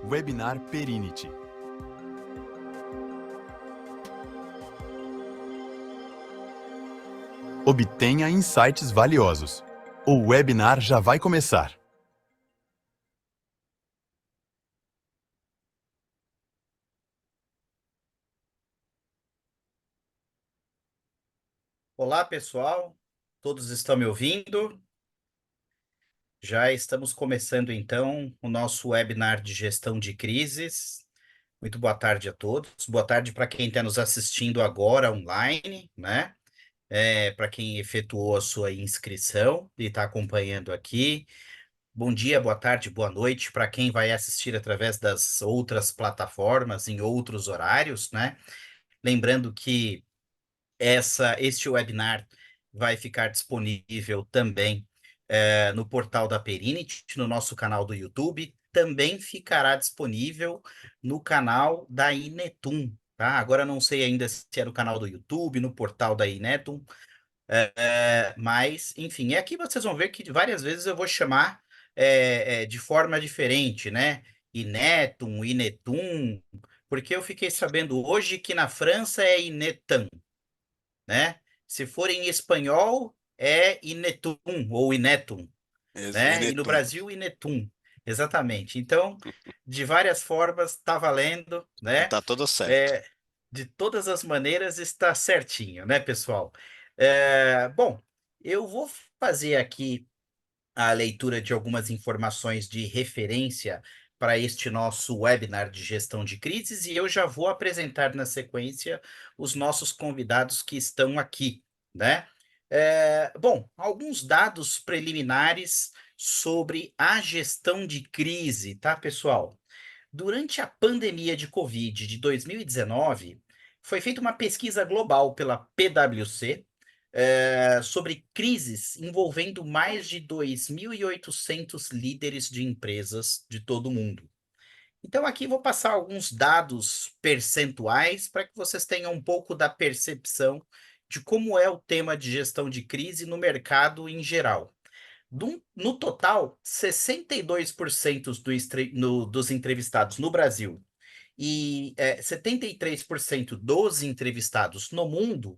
Webinar Perinity. Obtenha insights valiosos. O webinar já vai começar. Olá, pessoal. Todos estão me ouvindo? Já estamos começando, então, o nosso webinar de gestão de crises. Muito boa tarde a todos. Boa tarde para quem está nos assistindo agora online, né? Para quem efetuou a sua inscrição e está acompanhando aqui. Bom dia, boa tarde, boa noite para quem vai assistir através das outras plataformas, em outros horários, né? Lembrando que este webinar vai ficar disponível também no portal da Perinity, no nosso canal do YouTube. Também ficará disponível no canal da Inetum, tá? Agora não sei ainda se é no canal do YouTube, no portal da Inetum, mas, enfim, aqui vocês vão ver que várias vezes eu vou chamar de forma diferente, né? Inetum, Inetum, porque eu fiquei sabendo hoje que na França é Inetam, né? Se for em espanhol, é Inetum ou Inetum, né? E no Inetum. Brasil, Inetum. Exatamente. Então, de várias formas, está valendo, E né? tá tudo certo. É, de todas as maneiras, está certinho, né, pessoal? Bom, eu vou fazer aqui a leitura de algumas informações de referência para este nosso webinar de gestão de crises e eu já vou apresentar na sequência os nossos convidados que estão aqui, né? Bom, alguns dados preliminares sobre a gestão de crise, tá, pessoal? Durante a pandemia de Covid de 2019, foi feita uma pesquisa global pela PwC sobre crises envolvendo mais de 2.800 líderes de empresas de todo o mundo. Então, aqui vou passar alguns dados percentuais para que vocês tenham um pouco da percepção de como é o tema de gestão de crise no mercado em geral. No total, 62% dos entrevistados no Brasil e 73% dos entrevistados no mundo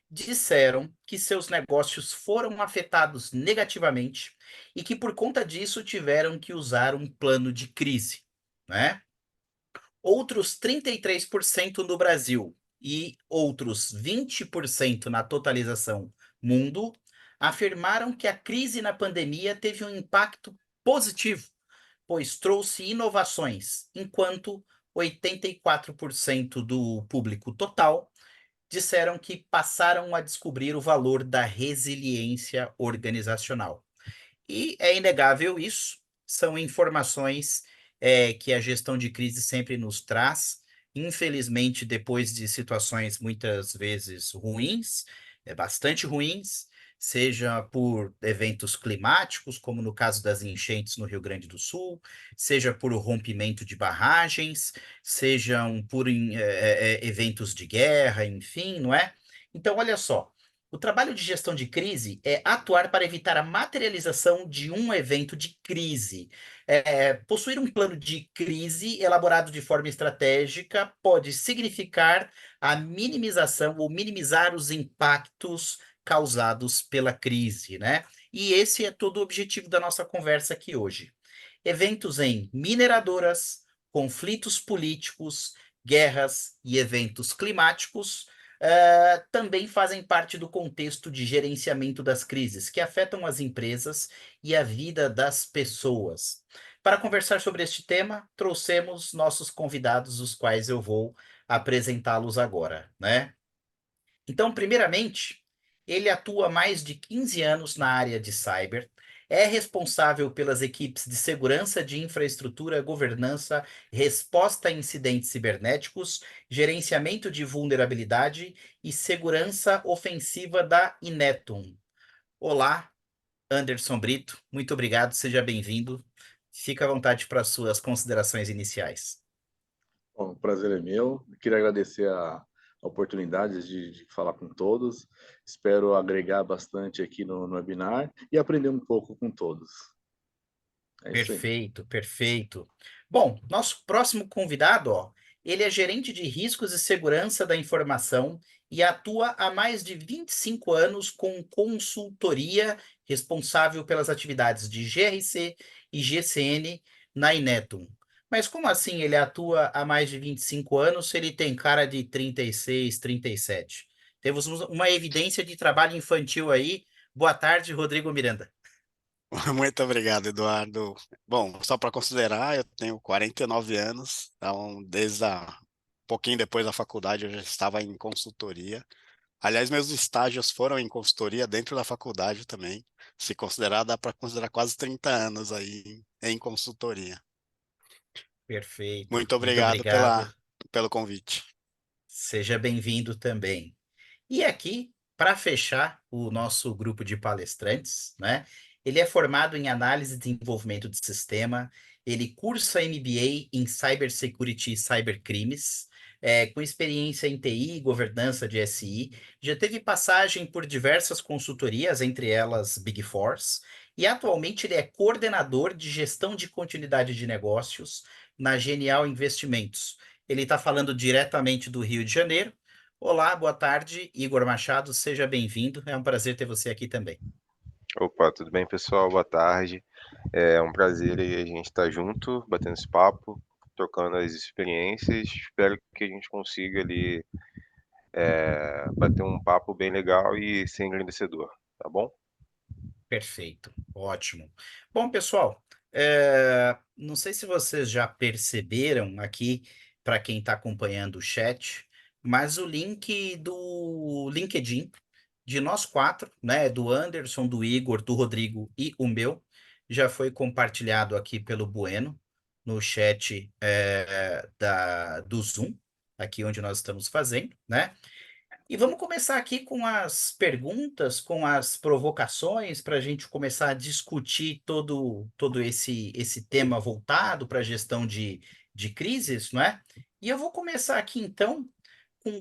disseram que seus negócios foram afetados negativamente e que, por conta disso, tiveram que usar um plano de crise, né? Outros 33% no Brasil e outros 20% na totalização mundo afirmaram que a crise na pandemia teve um impacto positivo, pois trouxe inovações, enquanto 84% do público total disseram que passaram a descobrir o valor da resiliência organizacional. E é inegável isso, são informações que a gestão de crise sempre nos traz. Infelizmente, depois de situações muitas vezes ruins, bastante ruins, seja por eventos climáticos, como no caso das enchentes no Rio Grande do Sul, seja por rompimento de barragens, sejam por eventos de guerra, enfim, não é? Então, olha só. O trabalho de gestão de crise é atuar para evitar a materialização de um evento de crise. Possuir um plano de crise elaborado de forma estratégica pode significar a minimização ou minimizar os impactos causados pela crise, né? E esse é todo o objetivo da nossa conversa aqui hoje. Eventos em mineradoras, conflitos políticos, guerras e eventos climáticos também fazem parte do contexto de gerenciamento das crises, que afetam as empresas e a vida das pessoas. Para conversar sobre este tema, trouxemos nossos convidados, os quais eu vou apresentá-los agora, né? Então, primeiramente, ele atua há mais de 15 anos na área de cyber, é responsável pelas equipes de segurança de infraestrutura, governança, resposta a incidentes cibernéticos, gerenciamento de vulnerabilidade e segurança ofensiva da Inetum. Olá, Anderson Brito, muito obrigado, seja bem-vindo. Fica à vontade para suas considerações iniciais. Bom, o prazer é meu. Queria agradecer a oportunidade de falar com todos. Espero agregar bastante aqui no webinar e aprender um pouco com todos. É isso aí. Perfeito, perfeito. Bom, nosso próximo convidado, ó, ele é gerente de riscos e segurança da informação e atua há mais de 25 anos com consultoria, responsável pelas atividades de GRC e GCN na Inetum. Mas como assim ele atua há mais de 25 anos se ele tem cara de 36, 37? Temos uma evidência de trabalho infantil aí. Boa tarde, Rodrigo Miranda. Muito obrigado, Eduardo. Bom, só para considerar, eu tenho 49 anos, então um pouquinho depois da faculdade eu já estava em consultoria. Aliás, meus estágios foram em consultoria dentro da faculdade também. Se considerar, dá para considerar quase 30 anos aí em consultoria. Perfeito, Muito muito obrigado obrigado. pelo convite. Seja bem-vindo também. E aqui, para fechar o nosso grupo de palestrantes, né? Ele é formado em análise e desenvolvimento de sistema, ele cursa MBA em Cybersecurity e Cybercrimes, com experiência em TI e governança de SI, já teve passagem por diversas consultorias, entre elas Big Fours, e atualmente ele é coordenador de gestão de continuidade de negócios na Genial Investimentos. Ele está falando diretamente do Rio de Janeiro. Olá, boa tarde, Igor Machado, seja bem-vindo. É um prazer ter você aqui também. Opa, tudo bem, pessoal? Boa tarde. É um prazer aí a gente estar junto, batendo esse papo, trocando as experiências. Espero que a gente consiga ali bater um papo bem legal e ser engrandecedor, tá bom? Perfeito, ótimo. Bom, pessoal, não sei se vocês já perceberam aqui, para quem está acompanhando o chat, mas o link do LinkedIn de nós quatro, né, do Anderson, do Igor, do Rodrigo e o meu, já foi compartilhado aqui pelo Bueno no chat do Zoom, aqui onde nós estamos fazendo, né? E vamos começar aqui com as perguntas, com as provocações, para a gente começar a discutir todo esse tema voltado para a gestão de crises, não é? E eu vou começar aqui, então,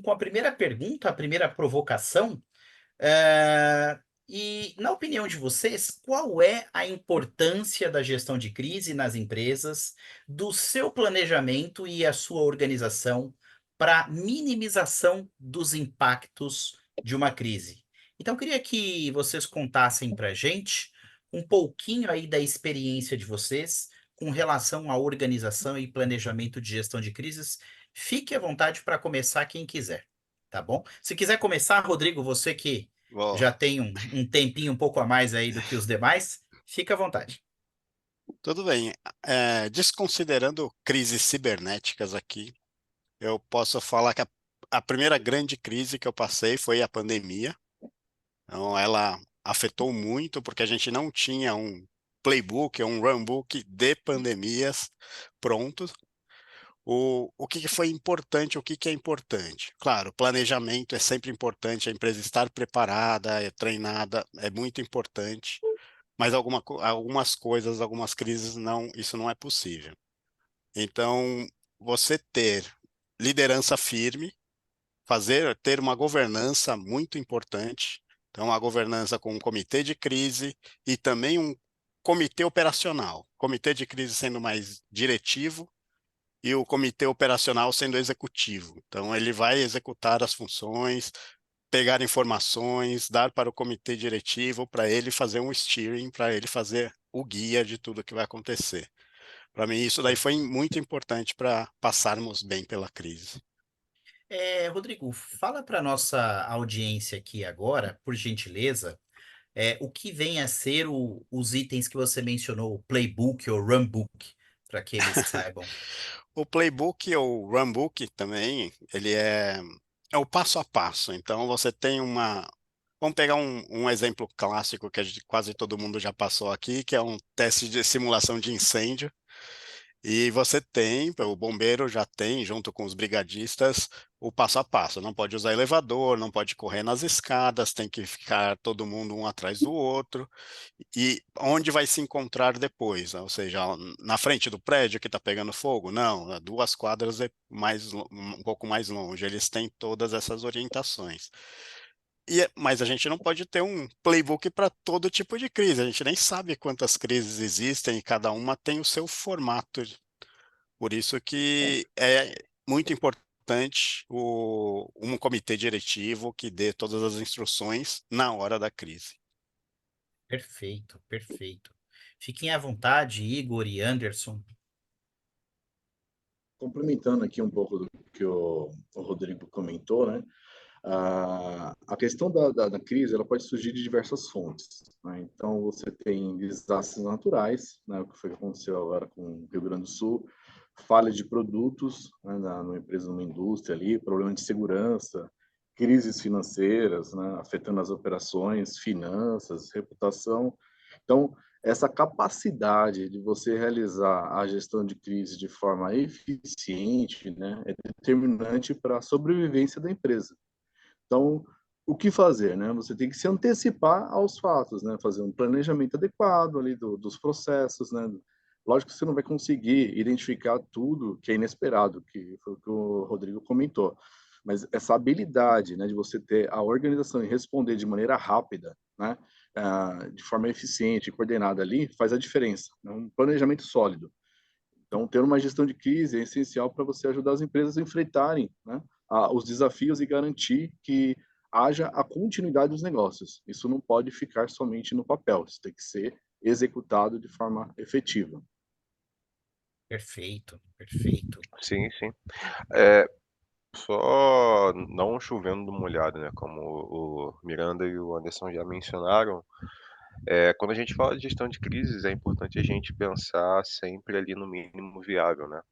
com a primeira pergunta, a primeira provocação. Eh, e, na opinião de vocês, qual é a importância da gestão de crise nas empresas, do seu planejamento e a sua organização para minimização dos impactos de uma crise? Então, eu queria que vocês contassem para a gente um pouquinho aí da experiência de vocês com relação à organização e planejamento de gestão de crises. Fique à vontade para começar quem quiser, tá bom? Se quiser começar, Rodrigo, você que Bom, já tem um tempinho um pouco a mais aí do que os demais, fica à vontade. tudo bem. Desconsiderando crises cibernéticas aqui, eu posso falar que a primeira grande crise que eu passei foi a pandemia. Então, ela afetou muito porque a gente não tinha um playbook, um runbook de pandemias prontos. O que que foi importante, o que que é importante? Claro, planejamento é sempre importante, a empresa estar preparada, treinada, é muito importante, mas algumas coisas, algumas crises, não, isso não é possível. Então, você ter liderança firme, ter uma governança muito importante. Então, a governança com um comitê de crise e também um comitê operacional. Comitê de crise sendo mais diretivo e o comitê operacional sendo executivo. Então, ele vai executar as funções, pegar informações, dar para o comitê diretivo para ele fazer um steering, para ele fazer o guia de tudo que vai acontecer. Para mim, isso daí foi muito importante para passarmos bem pela crise. Rodrigo, fala para nossa audiência aqui agora, por gentileza, o que vem a ser os itens que você mencionou, o playbook ou runbook, para que eles saibam. O playbook ou runbook também, ele é o passo a passo. Então, você tem uma. Vamos pegar um exemplo clássico que quase todo mundo já passou aqui, que é um teste de simulação de incêndio. E você tem, o bombeiro já tem, junto com os brigadistas, o passo a passo. Não pode usar elevador, não pode correr nas escadas, tem que ficar todo mundo um atrás do outro. E onde vai se encontrar depois? Ou seja, na frente do prédio que está pegando fogo? Não, a 2 quadras é um pouco mais longe. Eles têm todas essas orientações. Mas a gente não pode ter um playbook para todo tipo de crise. A gente nem sabe quantas crises existem e cada uma tem o seu formato Por isso que é muito importante um comitê diretivo que dê todas as instruções na hora da crise. Perfeito, perfeito. Fiquem à vontade, Igor e Anderson. Complementando aqui um pouco do que o Rodrigo comentou, né? A questão da crise ela pode surgir de diversas fontes, né? Então, você tem desastres naturais, né? O que foi que aconteceu agora com o Rio Grande do Sul, falha de produtos, né? Numa empresa, numa indústria ali, problema de segurança, crises financeiras, né? Afetando as operações, finanças, reputação. Então, essa capacidade de você realizar a gestão de crise de forma eficiente, né, é determinante para a sobrevivência da empresa. Então, o que fazer, né? Você tem que se antecipar aos fatos, né? Fazer um planejamento adequado ali dos processos, né? Lógico que você não vai conseguir identificar tudo que é inesperado, que foi o que o Rodrigo comentou. Mas essa habilidade, né, de você ter a organização e responder de maneira rápida, né, de forma eficiente e coordenada ali, faz a diferença. É um planejamento sólido. Então, ter uma gestão de crise é essencial para você ajudar as empresas a enfrentarem, né, os desafios e garantir que haja a continuidade dos negócios. Isso não pode ficar somente no papel, isso tem que ser executado de forma efetiva. Perfeito, perfeito. Sim, sim. É, só não chovendo no molhado, né? Como o Miranda e o Anderson já mencionaram, quando a gente fala de gestão de crises, é importante a gente pensar sempre ali no mínimo viável, né?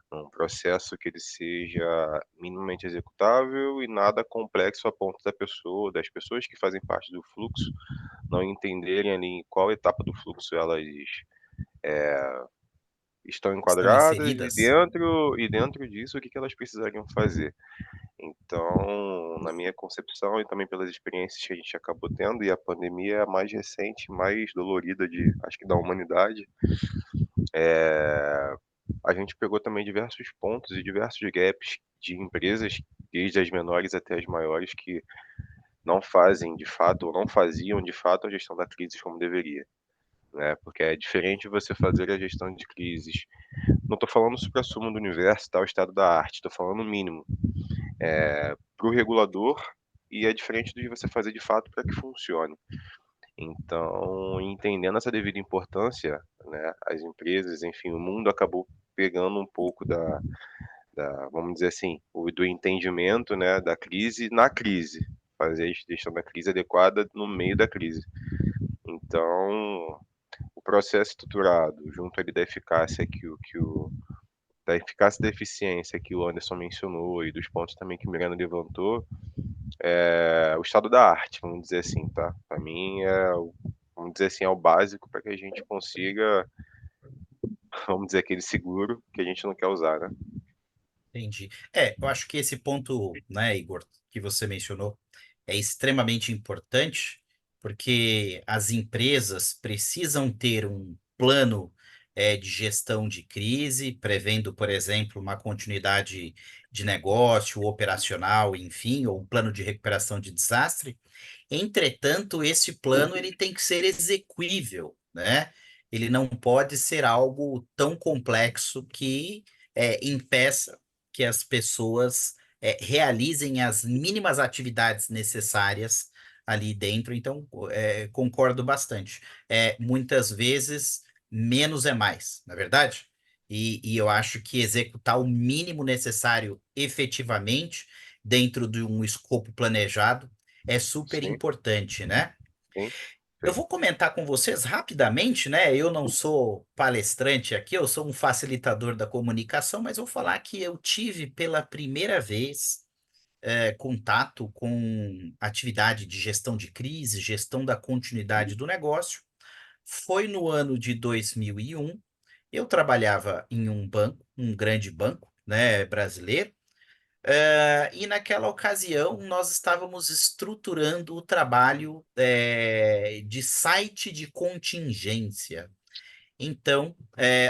Um processo que ele seja minimamente executável e nada complexo a ponto das pessoas que fazem parte do fluxo, não entenderem ali em qual etapa do fluxo elas estão Estão enquadradas inseridas? e dentro disso o que que elas precisariam fazer. Então, na minha concepção e também pelas experiências que a gente acabou tendo, e a pandemia é a mais recente, mais dolorida de, acho que da humanidade, eh, a gente pegou também diversos pontos e diversos gaps de empresas, desde as menores até as maiores, que não fazem de fato ou não faziam de fato a gestão da crise como deveria, né? Porque é diferente você fazer a gestão de crises. Não estou falando o suprassumo do universo, tal estado da arte, estou falando o mínimo. Para o regulador, e é diferente de você fazer de fato para que funcione. Então, entendendo essa devida importância, né, as empresas, enfim, o mundo acabou pegando um pouco vamos dizer assim, do entendimento, né, da crise na crise, fazer a gestão da crise adequada no meio da crise. Então, o processo estruturado, junto ali da eficácia e da eficiência que o Anderson mencionou e dos pontos também que o Miranda levantou, o estado da arte, vamos dizer assim, tá? Para mim vamos dizer assim, é o básico para que a gente consiga, vamos dizer, aquele seguro que a gente não quer usar, né? Entendi. Eu acho que esse ponto, né, Igor, que você mencionou, é extremamente importante, porque as empresas precisam ter um plano, de gestão de crise, prevendo, por exemplo, uma continuidade de negócio, operacional, enfim, ou um plano de recuperação de desastre. Entretanto, esse plano ele tem que ser execuível, né? Ele não pode ser algo tão complexo que impeça que as pessoas realizem as mínimas atividades necessárias ali dentro. Então, concordo bastante. Muitas vezes, menos é mais, na é verdade? E eu acho que executar o mínimo necessário efetivamente dentro de um escopo planejado é super Sim, importante, né? sim, Eu sim. vou comentar com vocês rapidamente, né? Eu não sou palestrante aqui, eu sou um facilitador da comunicação, mas vou falar que eu tive pela primeira vez contato com atividade de gestão de crise, gestão da continuidade do negócio. Foi no ano de 2001. Eu trabalhava em um banco, um grande banco, né, brasileiro. E naquela ocasião nós estávamos estruturando o trabalho de site de contingência. Então,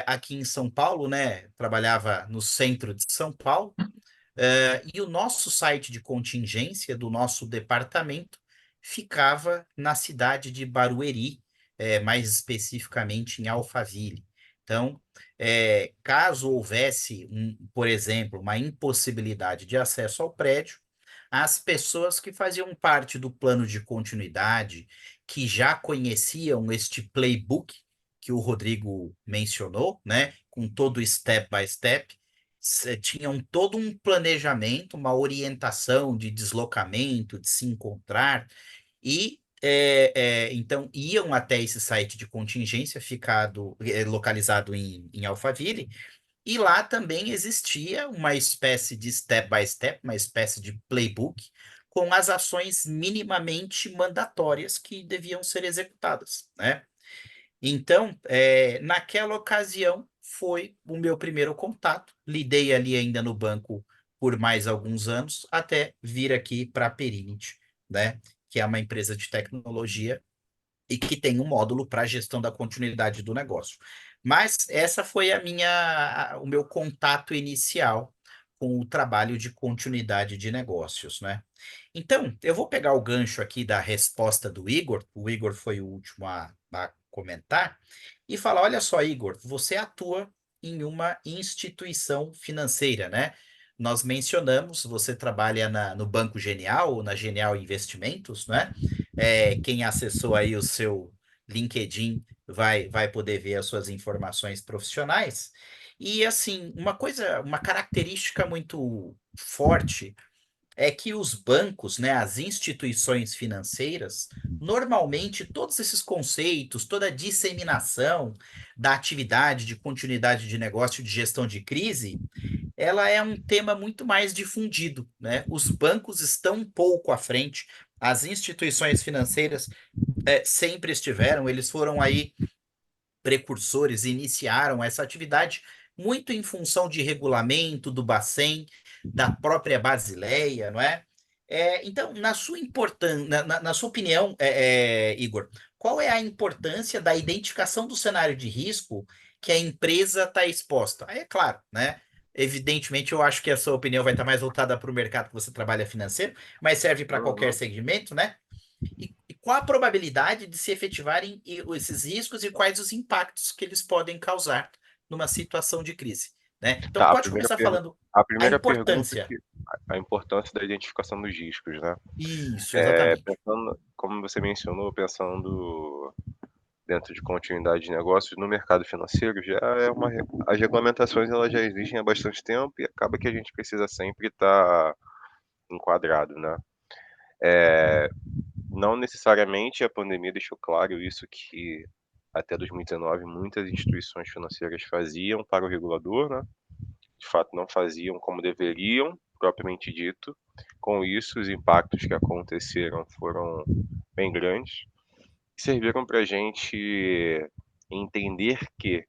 aqui em São Paulo, né, trabalhava no centro de São Paulo, e o nosso site de contingência do nosso departamento ficava na cidade de Barueri, mais especificamente em Alphaville. Então, caso houvesse, por exemplo, uma impossibilidade de acesso ao prédio, as pessoas que faziam parte do plano de continuidade, que já conheciam este playbook que o Rodrigo mencionou, né, com todo o step by step, tinham todo um planejamento, uma orientação de deslocamento, de se encontrar, e então iam até esse site de contingência localizado em Alphaville, e lá também existia uma espécie de step by step, uma espécie de playbook, com as ações minimamente mandatórias que deviam ser executadas, né? Então, naquela ocasião, foi o meu primeiro contato. Lidei ali ainda no banco por mais alguns anos, até vir aqui para a Perinit, né? Que é uma empresa de tecnologia e que tem um módulo para gestão da continuidade do negócio. Mas essa foi o meu contato inicial com o trabalho de continuidade de negócios, né? Então, eu vou pegar o gancho aqui da resposta do Igor. O Igor foi o último a comentar e falar: olha só, Igor, você atua em uma instituição financeira, né? Nós mencionamos, você trabalha no Banco Genial, na Genial Investimentos, né? Quem acessou aí o seu LinkedIn vai poder ver as suas informações profissionais. E assim, uma característica muito forte é que os bancos, né, as instituições financeiras, normalmente todos esses conceitos, toda a disseminação da atividade de continuidade de negócio, de gestão de crise, ela é um tema muito mais difundido, né? Os bancos estão um pouco à frente, as instituições financeiras sempre estiveram, eles foram aí precursores, iniciaram essa atividade muito em função de regulamento do Bacen, da própria Basileia, não é? Então, na sua opinião, Igor, qual é a importância da identificação do cenário de risco que a empresa está exposta? Aí é claro, né? Evidentemente, eu acho que a sua opinião vai estar mais voltada para o mercado que você trabalha financeiro, mas serve para qualquer Uhum. segmento, né? E qual a probabilidade de se efetivarem esses riscos e quais os impactos que eles podem causar numa situação de crise, né? Então, Tá, pode começar falando a a primeira pergunta importância. que a importância da identificação dos riscos, né? Isso, exatamente. Pensando, como você mencionou, pensando dentro de continuidade de negócios no mercado financeiro, já é as regulamentações elas já existem há bastante tempo e acaba que a gente precisa sempre estar enquadrado, né? Não necessariamente a pandemia deixou claro isso, que até 2019 muitas instituições financeiras faziam para o regulador, né? De fato não faziam como deveriam, propriamente dito. Com isso, os impactos que aconteceram foram bem grandes e serviram para a gente entender que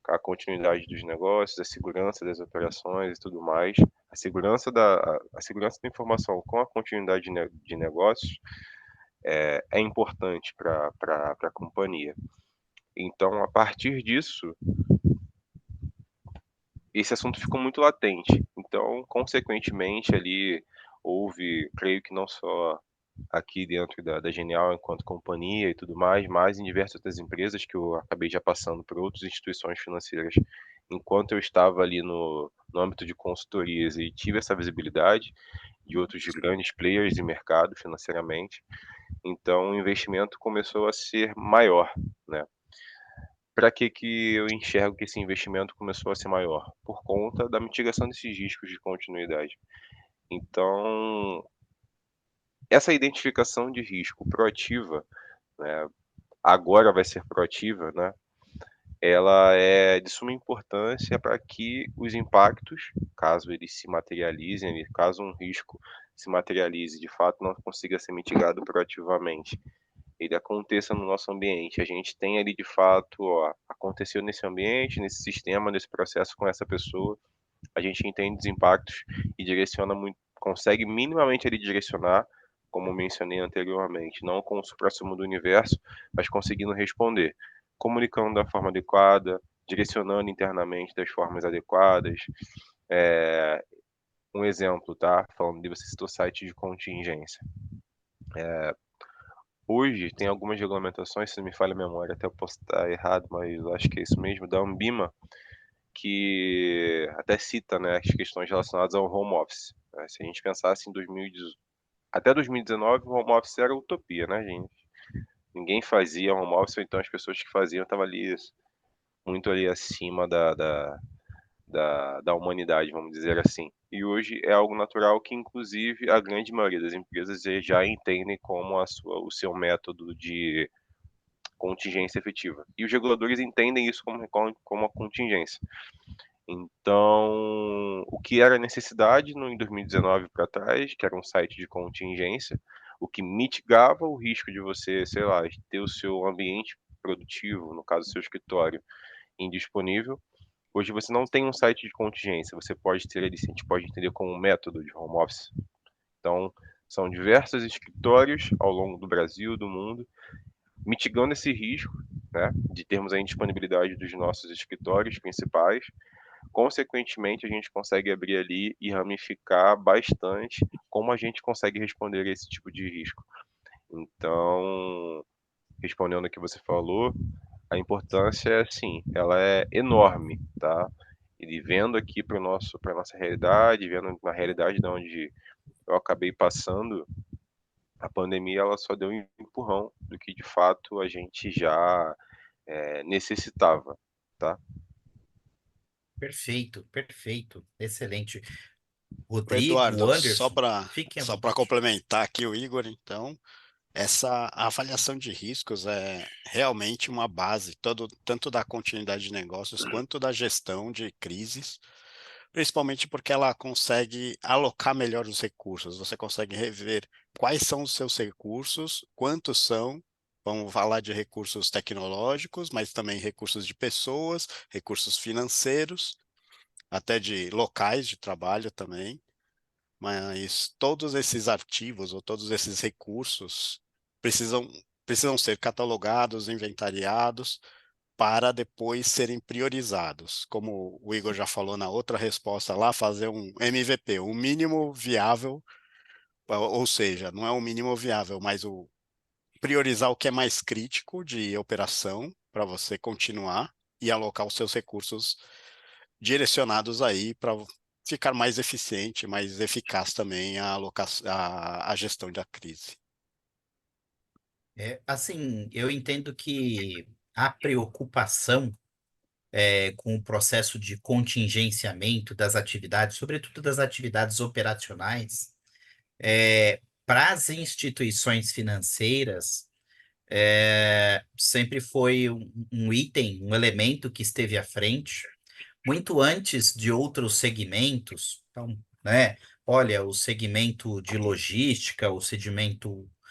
a continuidade dos negócios, a segurança das operações e tudo mais, a segurança da informação com a continuidade de negócios é importante para a companhia. Então, a partir disso, esse assunto ficou muito latente. Então, consequentemente, ali houve, creio que não só aqui dentro da Genial enquanto companhia e tudo mais, mas em diversas outras empresas que eu acabei já passando por outras instituições financeiras, enquanto eu estava ali no âmbito de consultorias e tive essa visibilidade de outros grandes players de mercado financeiramente, então o investimento começou a ser maior, né? Para que eu enxergo que esse investimento começou a ser maior? Por conta da mitigação desses riscos de continuidade. Então, essa identificação de risco proativa, né, agora vai ser proativa, né, ela é de suma importância para que os impactos, caso eles se materializem, caso um risco se materialize, de fato não consiga ser mitigado proativamente, ele aconteça no nosso ambiente. A gente tem ali de fato, ó, aconteceu nesse ambiente, nesse sistema, nesse processo com essa pessoa, a gente entende os impactos e direciona muito, consegue minimamente ali direcionar, como mencionei anteriormente, não com o suprassumo do universo, mas conseguindo responder, comunicando da forma adequada, direcionando internamente das formas adequadas. Um exemplo, tá? Falando de você citou site de contingência. hoje tem algumas regulamentações, se não me falha a memória, até eu posso estar errado, mas eu acho que é isso mesmo, da Anbima, que até cita, né, as questões relacionadas ao home office, né. Se a gente pensasse em 2018 até 2019 o home office era utopia, né, gente. Ninguém fazia home office, ou então as pessoas que faziam estavam ali muito ali acima da humanidade, vamos dizer assim. E hoje é algo natural que, inclusive, a grande maioria das empresas já entendem como o seu método de contingência efetiva. E os reguladores entendem isso como uma contingência. Então, o que era necessidade em 2019 para trás, que era um site de contingência, o que mitigava o risco de você, sei lá, ter o seu ambiente produtivo, no caso, o seu escritório, indisponível. Hoje você não tem um site de contingência, você pode ter ele, a gente pode entender como um método de home office. Então, são diversos escritórios ao longo do Brasil, do mundo, mitigando esse risco, né, de termos a indisponibilidade dos nossos escritórios principais. Consequentemente, a gente consegue abrir ali e ramificar bastante como a gente consegue responder a esse tipo de risco. Então, respondendo o que você falou, a importância é assim, ela é enorme, tá? E vendo aqui para nossa realidade, vendo na realidade de onde eu acabei passando, a pandemia ela só deu um empurrão do que de fato a gente já necessitava, tá? Perfeito, perfeito, excelente. O Rodrigo, Eduardo, só Anderson, para fiquem à só para vontade. complementar aqui o Igor, então, essa avaliação de riscos é realmente uma base, tanto da continuidade de negócios quanto da gestão de crises, principalmente porque ela consegue alocar melhor os recursos. Você consegue rever quais são os seus recursos, quantos são. Vamos falar de recursos tecnológicos, mas também recursos de pessoas, recursos financeiros, até de locais de trabalho também. Mas todos esses arquivos ou todos esses recursos precisam, precisam ser catalogados, inventariados, para depois serem priorizados. Como o Igor já falou na outra resposta lá, fazer um MVP, um mínimo viável, ou seja, não é o mínimo viável, mas o priorizar o que é mais crítico de operação para você continuar e alocar os seus recursos direcionados aí para ficar mais eficiente, mais eficaz também a gestão da crise. Assim, eu entendo que a preocupação com o processo de contingenciamento das atividades, sobretudo das atividades operacionais, para as instituições financeiras, sempre foi um item, um elemento que esteve à frente muito antes de outros segmentos. Então, né, olha, o segmento de logística,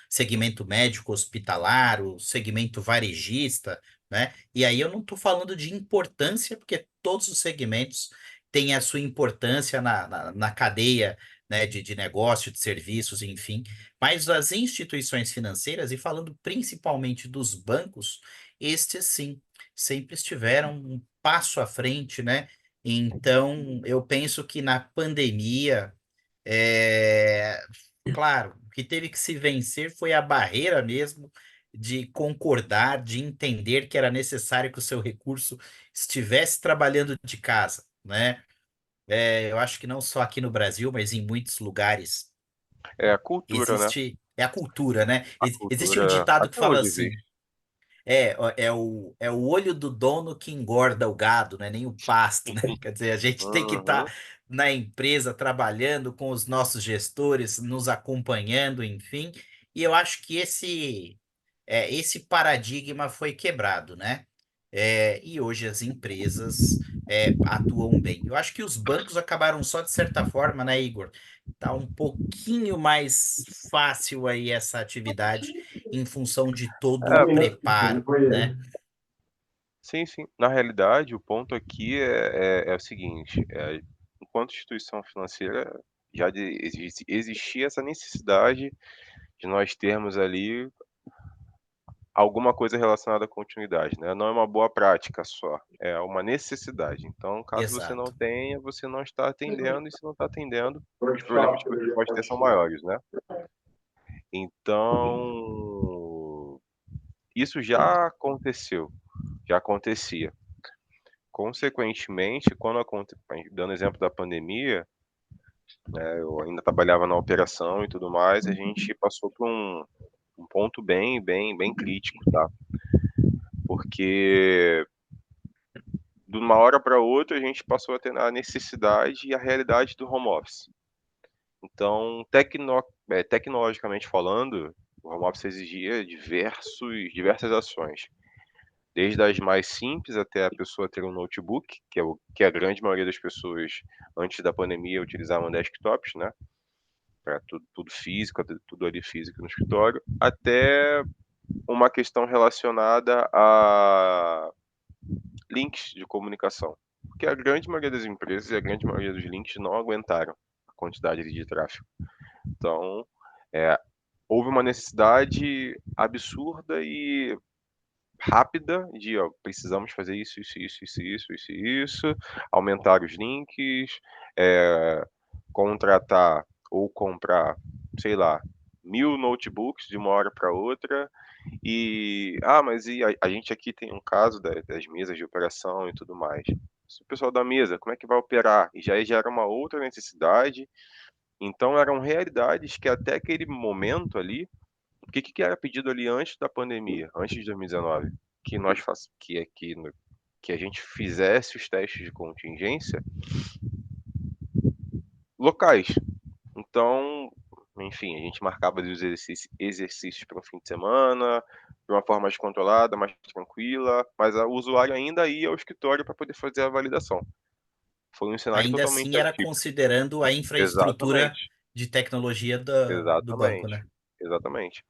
segmento médico hospitalar, o segmento varejista, né? E aí eu não estou falando de importância, porque todos os segmentos têm a sua importância na cadeia, né, de negócio, de serviços, enfim. Mas as instituições financeiras, e falando principalmente dos bancos, estes sim, sempre estiveram um passo à frente, né? Então, eu penso que na pandemia, é, claro, o que teve que se vencer foi a barreira mesmo de concordar, de entender que era necessário que o seu recurso estivesse trabalhando de casa, né? Eu acho que não só aqui no Brasil, mas em muitos lugares É a cultura, né? é a cultura, né? A Existe um cultura ditado que até fala hoje assim. existe. É o olho do dono que engorda o gado, né? Nem o pasto, né? Quer dizer, a gente tem que estar Uhum. na empresa trabalhando com os nossos gestores, nos acompanhando, enfim. E eu acho que esse paradigma foi quebrado, né? E hoje as empresas atuam bem. Eu acho que os bancos acabaram só de certa forma, né, Igor? Tá um pouquinho mais fácil aí essa atividade em função de todo o É, preparo, né? sim, sim. Na realidade, o ponto aqui é o seguinte, enquanto instituição financeira, existia essa necessidade de nós termos ali alguma coisa relacionada à continuidade, né? Não é uma boa prática só, é uma necessidade. Então, caso você não Exato. tenha, você não está atendendo, e se não está atendendo, os problemas que você pode ter são maiores, né? Então, Isso já aconteceu, já acontecia. Consequentemente, dando exemplo da pandemia, eu ainda trabalhava na operação e tudo mais, a gente passou por um ponto bem crítico, tá? Porque de uma hora para outra a gente passou a ter a necessidade e a realidade do home office. Então, tecnologicamente falando, o home office exigia diversas ações, desde as mais simples até a pessoa ter um notebook, que a grande maioria das pessoas antes da pandemia utilizavam desktops, né? Para tudo físico, tudo ali físico no escritório, até uma questão relacionada a links de comunicação. Porque a grande maioria das empresas e a grande maioria dos links não aguentaram a quantidade de tráfego. Então, houve uma necessidade absurda e rápida de, ó, precisamos fazer isso, aumentar os links, contratar ou comprar, sei lá, 1000 notebooks de uma hora para outra. Mas a gente aqui tem um caso das mesas de operação e tudo mais. O pessoal da mesa, como é que vai operar? E já era uma outra necessidade. Então eram realidades que até aquele momento ali, o que era pedido ali antes da pandemia, antes de 2019, que nós que a gente fizesse os testes de contingência locais. Então, enfim, a gente marcava os exercícios para um fim de semana, de uma forma mais controlada, mais tranquila, mas o usuário ainda ia ao escritório para poder fazer a validação. Foi um cenário Ainda assim totalmente era atípico. considerando a infraestrutura Exatamente, de tecnologia do banco, exatamente, né? exatamente.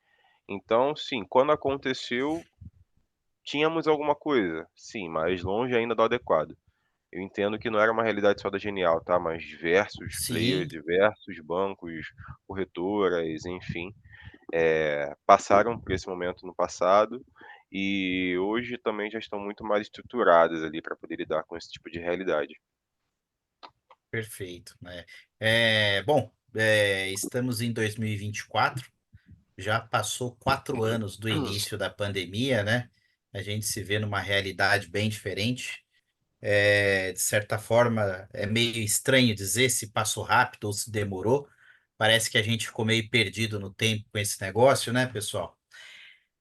Então, sim, quando aconteceu, tínhamos alguma coisa, sim, mas longe ainda do adequado. Eu entendo que não era uma realidade só da Genial, tá? Mas diversos players, Sim, diversos bancos, corretoras, enfim, passaram por esse momento no passado e hoje também já estão muito mais estruturadas ali para poder lidar com esse tipo de realidade. perfeito, né? Bom, estamos em 2024, já passou 4 anos do início da pandemia, né? A gente se vê numa realidade bem diferente. De certa forma, é meio estranho dizer se passou rápido ou se demorou. Parece que a gente ficou meio perdido no tempo com esse negócio, né, pessoal?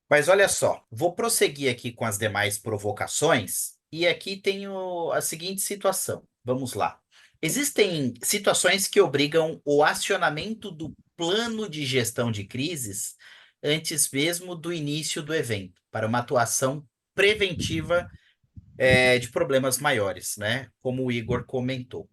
Mas olha só, vou prosseguir aqui com as demais provocações, e aqui tenho a seguinte situação. Vamos lá. Existem situações que obrigam o acionamento do plano de gestão de crises antes mesmo do início do evento, para uma atuação preventiva, de problemas maiores, né? Como o Igor comentou.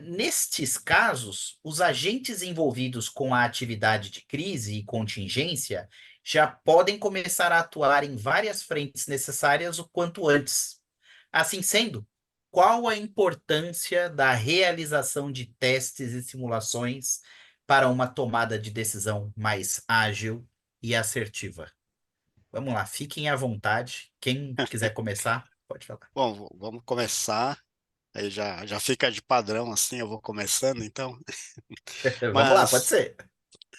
Nestes casos, os agentes envolvidos com a atividade de crise e contingência já podem começar a atuar em várias frentes necessárias o quanto antes. Assim sendo, qual a importância da realização de testes e simulações para uma tomada de decisão mais ágil e assertiva? Vamos lá, fiquem à vontade. Quem quiser começar, pode falar. Bom, vamos começar. Aí já fica de padrão assim, eu vou começando então. Vamos lá, pode Mas ser.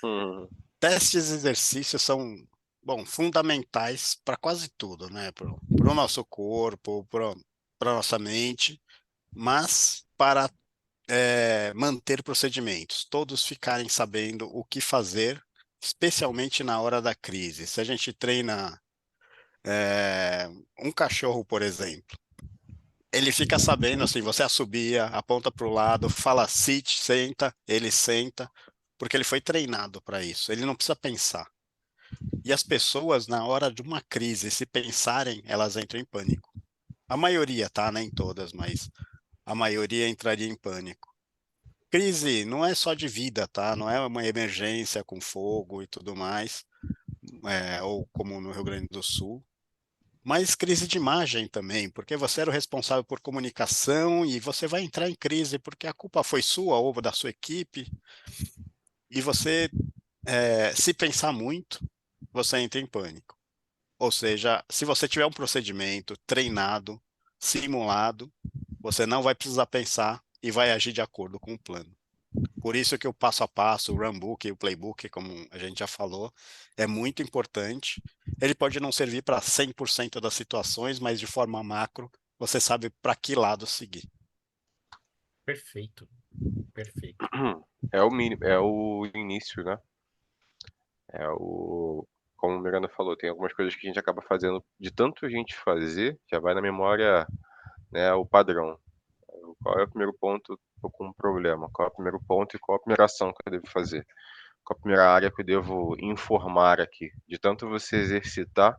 Hum, testes e exercícios são, bom, fundamentais para quase tudo, né? Para o nosso corpo, para a nossa mente, mas para manter procedimentos, todos ficarem sabendo o que fazer, especialmente na hora da crise. Se a gente treina um cachorro, por exemplo, ele fica sabendo assim, você assobia, aponta para o lado, fala sit, senta, ele senta, porque ele foi treinado para isso. Ele não precisa pensar. E as pessoas, na hora de uma crise, se pensarem, elas entram em pânico. A maioria, tá? Nem todas, mas a maioria entraria em pânico. Crise não é só de vida, tá? Não é uma emergência com fogo e tudo mais, ou como no Rio Grande do Sul. Mas crise de imagem também, porque você era o responsável por comunicação e você vai entrar em crise porque a culpa foi sua ou da sua equipe. E você, se pensar muito, você entra em pânico. Ou seja, se você tiver um procedimento treinado, simulado, você não vai precisar pensar e vai agir de acordo com o plano. Por isso que o passo a passo, o runbook e o playbook, como a gente já falou, é muito importante. Ele pode não servir para 100% das situações, mas de forma macro, você sabe para que lado seguir. Perfeito, perfeito. É o mínimo, é o início, né? É o. Como o Miranda falou, tem algumas coisas que a gente acaba fazendo de tanto a gente fazer, já vai na memória, né, o padrão. Qual é o primeiro ponto? Tô com um problema. Qual é o primeiro ponto e qual a primeira ação que eu devo fazer? Qual a primeira área que eu devo informar aqui? De tanto você exercitar,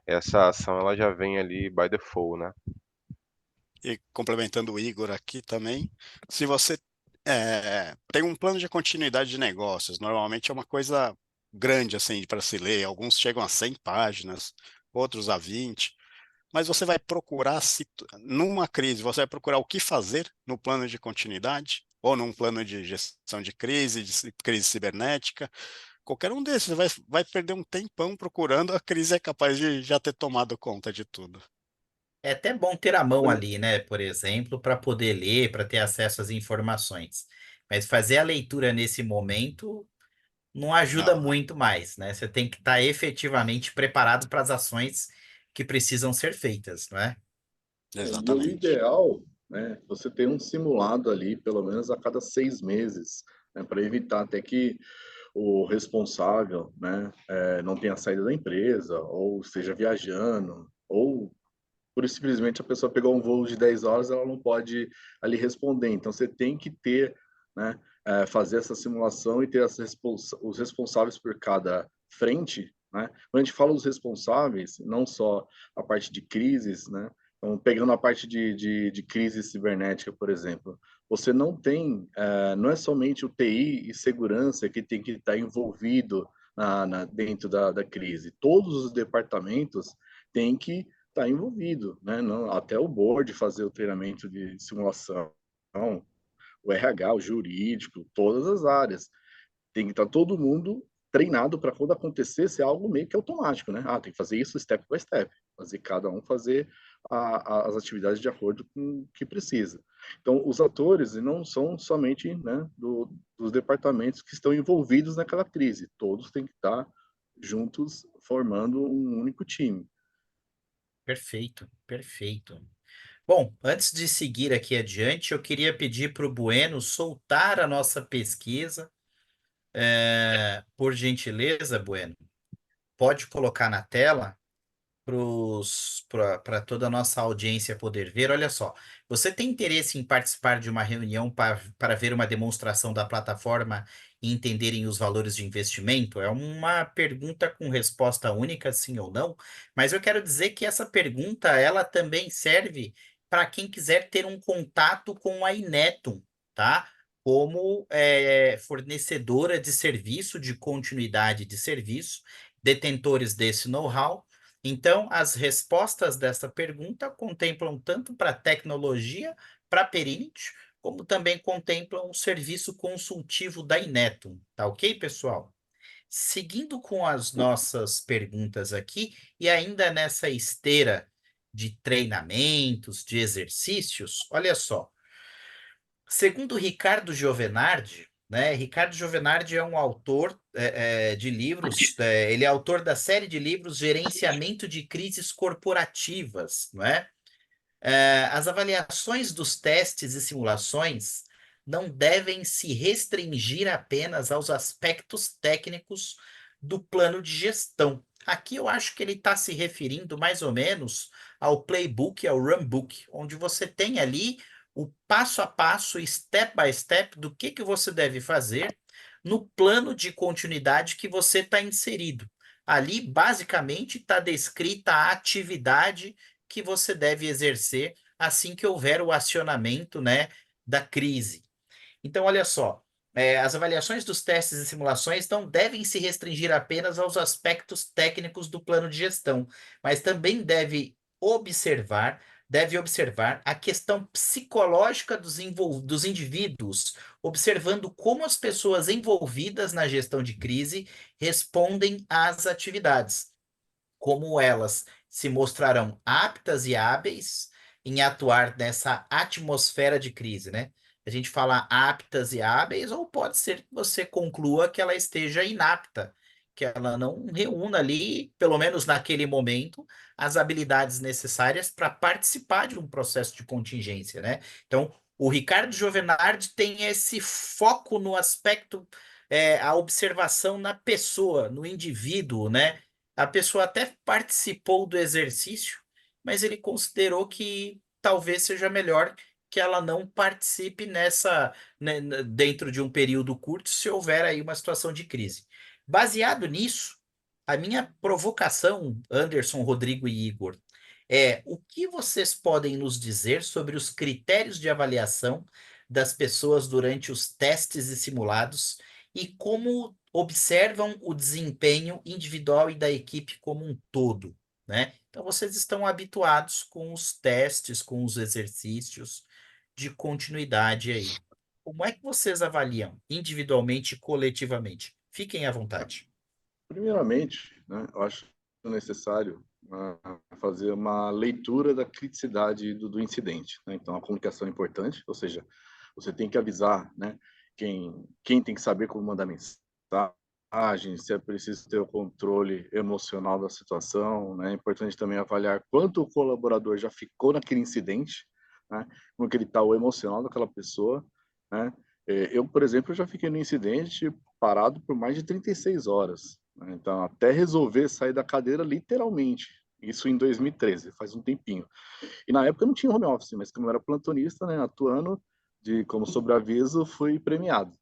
essa ação ela já vem ali by default, né? E complementando o Igor aqui também, se você tem um plano de continuidade de negócios, normalmente é uma coisa grande assim para se ler, alguns chegam a 100 páginas, outros a 20, mas você vai procurar, numa crise, você vai procurar o que fazer no plano de continuidade, ou num plano de gestão de crise cibernética, qualquer um desses, você vai perder um tempão procurando, a crise é capaz de já ter tomado conta de tudo. É até bom ter a mão ali, né? Por exemplo, para poder ler, para ter acesso às informações. Mas fazer a leitura nesse momento não ajuda Não, muito mais, né? Você tem que estar efetivamente preparado para as ações que precisam ser feitas, não é? E o exatamente. ideal, né, você ter um simulado ali, pelo menos a cada 6 meses, né, para evitar até que o responsável, né, não tenha saído da empresa, ou esteja viajando, ou por simplesmente a pessoa pegou um voo de 10 horas, ela não pode ali responder. Então, você tem que ter, né, fazer essa simulação e ter os responsáveis por cada frente, né? Quando a gente fala os responsáveis, não só a parte de crises, né? Então, pegando a parte de crise cibernética, por exemplo, você não tem, não é somente o TI e segurança que tem que estar envolvido dentro da crise. Todos os departamentos têm que está envolvido, né? Não, até o board fazer o treinamento de simulação, o RH, o jurídico, todas as áreas. Tem que estar todo mundo treinado para quando acontecer ser algo meio que automático, né? Ah, tem que fazer isso step by step, fazer cada um fazer as atividades de acordo com o que precisa. Então, os atores não são somente, né, dos departamentos que estão envolvidos naquela crise, todos têm que estar juntos formando um único time. Perfeito, perfeito. Bom, antes de seguir aqui adiante, eu queria pedir para o Bueno soltar a nossa pesquisa. Por gentileza, Bueno, pode colocar na tela para toda a nossa audiência poder ver. Olha só, você tem interesse em participar de uma reunião para ver uma demonstração da plataforma e entenderem os valores de investimento? É uma pergunta com resposta única, sim ou não, mas eu quero dizer que essa pergunta ela também serve para quem quiser ter um contato com a Inetum, tá? Como fornecedora de serviço, de continuidade de serviço, detentores desse know-how. Então, as respostas dessa pergunta contemplam tanto para tecnologia, para Períneo, como também contemplam o serviço consultivo da Inetum. Tá ok, pessoal? Seguindo com as nossas perguntas aqui, e ainda nessa esteira de treinamentos, de exercícios, olha só. Segundo Ricardo Giovenardi, né? Ricardo Giovenardi é um autor de livros, ele é autor da série de livros Gerenciamento de Crises Corporativas, não é? As avaliações dos testes e simulações não devem se restringir apenas aos aspectos técnicos do plano de gestão. Aqui eu acho que ele está se referindo mais ou menos ao playbook, ao runbook, onde você tem ali o passo a passo, step by step, do que você deve fazer no plano de continuidade que você está inserido. Ali, basicamente, está descrita a atividade que você deve exercer assim que houver o acionamento, né, da crise. Então, olha só, as avaliações dos testes e simulações não devem se restringir apenas aos aspectos técnicos do plano de gestão, mas também deve observar a questão psicológica dos indivíduos, observando como as pessoas envolvidas na gestão de crise respondem às atividades, como elas se mostrarão aptas e hábeis em atuar nessa atmosfera de crise, né? a gente fala aptas e hábeis, ou pode ser que você conclua que ela esteja inapta, que ela não reúna ali, pelo menos naquele momento, as habilidades necessárias para participar de um processo de contingência, né? Então, o Ricardo Giovenardi tem esse foco no aspecto, a observação na pessoa, no indivíduo, né? A pessoa até participou do exercício, mas ele considerou que talvez seja melhor que ela não participe dentro de um período curto, se houver aí uma situação de crise. Baseado nisso, a minha provocação, Anderson, Rodrigo e Igor, é o que vocês podem nos dizer sobre os critérios de avaliação das pessoas durante os testes e simulados e como observam o desempenho individual e da equipe como um todo, né? Então, vocês estão habituados com os testes, com os exercícios de continuidade aí. Como é que vocês avaliam individualmente e coletivamente? Fiquem à vontade. Primeiramente, né, eu acho necessário fazer uma leitura da criticidade do incidente, né? Então, a comunicação é importante, ou seja, você tem que avisar, né, quem tem que saber como mandar mensagem, se é preciso ter o controle emocional da situação, né? É importante também avaliar quanto o colaborador já ficou naquele incidente, né? Como que ele está o emocional daquela pessoa, né? Eu, por exemplo, já fiquei no incidente parado por mais de 36 horas, né? Então, até resolver sair da cadeira, literalmente. Isso em 2013, faz um tempinho. E na época eu não tinha home office, mas como eu era plantonista, né, atuando como sobreaviso, fui premiado.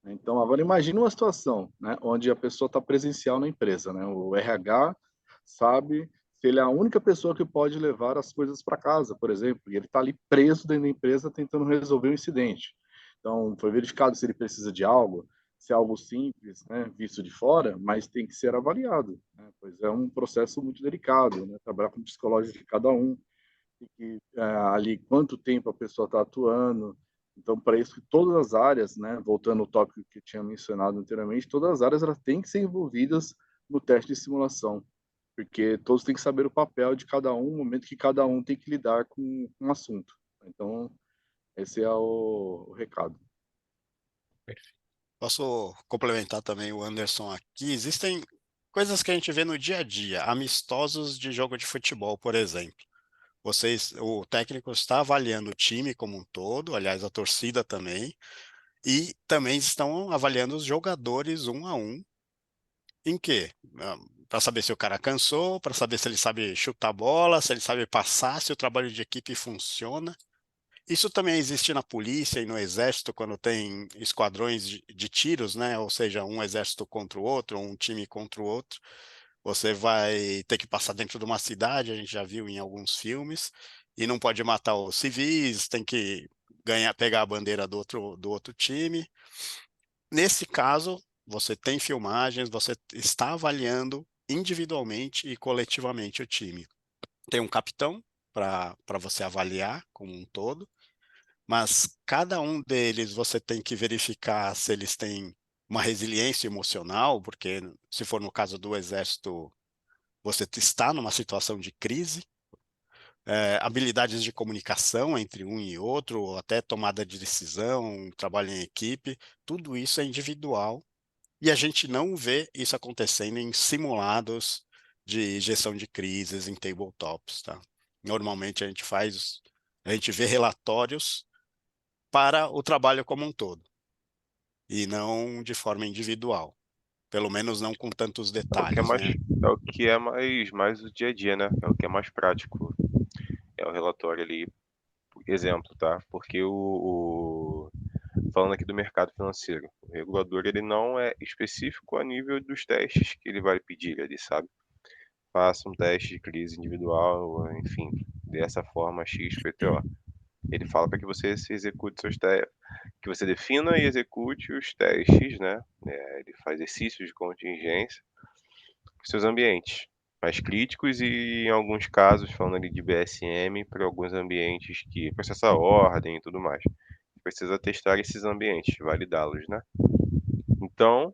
Então, agora imagine uma situação, né, onde a pessoa está presencial na empresa, né? O RH sabe se ele é a única pessoa que pode levar as coisas para casa, por exemplo, e ele está ali preso dentro da empresa tentando resolver o incidente. Então, foi verificado se ele precisa de algo, se é algo simples, né, visto de fora, mas tem que ser avaliado, né, pois é um processo muito delicado, né, trabalhar com o psicológico de cada um, e que ali quanto tempo a pessoa está atuando. Então, para isso, todas as áreas, né, voltando ao tópico que eu tinha mencionado anteriormente, todas as áreas elas têm que ser envolvidas no teste de simulação, porque todos têm que saber o papel de cada um, o momento que cada um tem que lidar com um assunto. Então, esse é o recado. Posso complementar também o Anderson aqui. Existem coisas que a gente vê no dia a dia, amistosos de jogo de futebol, por exemplo. O técnico está avaliando o time como um todo, aliás, a torcida também, e também estão avaliando os jogadores um a um. Em quê? Para saber se o cara cansou, para saber se ele sabe chutar a bola, se ele sabe passar, se o trabalho de equipe funciona. Isso também existe na polícia e no exército, quando tem esquadrões de tiros, né? Ou seja, um exército contra o outro, ou um time contra o outro. Você vai ter que passar dentro de uma cidade, a gente já viu em alguns filmes, e não pode matar os civis, tem que pegar a bandeira do outro time. Nesse caso, você tem filmagens, você está avaliando individualmente e coletivamente o time. Tem um capitão para você avaliar como um todo, mas cada um deles você tem que verificar se eles têm uma resiliência emocional, porque se for no caso do exército, você está numa situação de crise, habilidades de comunicação entre um e outro, ou até tomada de decisão, trabalho em equipe, tudo isso é individual e a gente não vê isso acontecendo em simulados de gestão de crises em tabletops, tá? Normalmente a gente vê relatórios para o trabalho como um todo, e não de forma individual, pelo menos não com tantos É o que é detalhes, mais, né? é o que é mais o dia a dia, né? É o que é mais prático. É o relatório ali, exemplo, tá? Porque falando aqui do mercado financeiro, o regulador ele não é específico a nível dos testes que ele vai pedir ali, sabe? Faça um teste de crise individual, enfim, dessa forma XPTO. Ele fala para que você se execute seus testes, que você defina e execute os testes, né? Ele faz exercícios de contingência para seus ambientes mais críticos e, em alguns casos, falando ali de BSM, para alguns ambientes que processa a ordem e tudo mais. Precisa testar esses ambientes, validá-los, né? Então,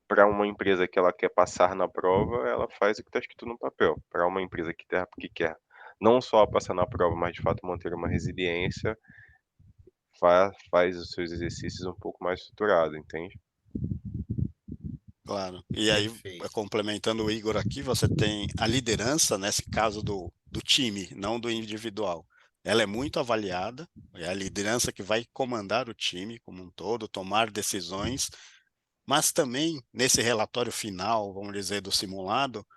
para uma empresa que ela quer passar na prova, ela faz o que está escrito no papel. Para uma empresa que quer não só passar na prova, mas de fato manter uma resiliência, faz os seus exercícios um pouco mais estruturado, entende? Claro. E aí, Perfeito. complementando o Igor aqui, você tem a liderança, nesse caso do time, não do individual. Ela é muito avaliada, é a liderança que vai comandar o time como um todo, tomar decisões, mas também nesse relatório final, vamos dizer, do simulado,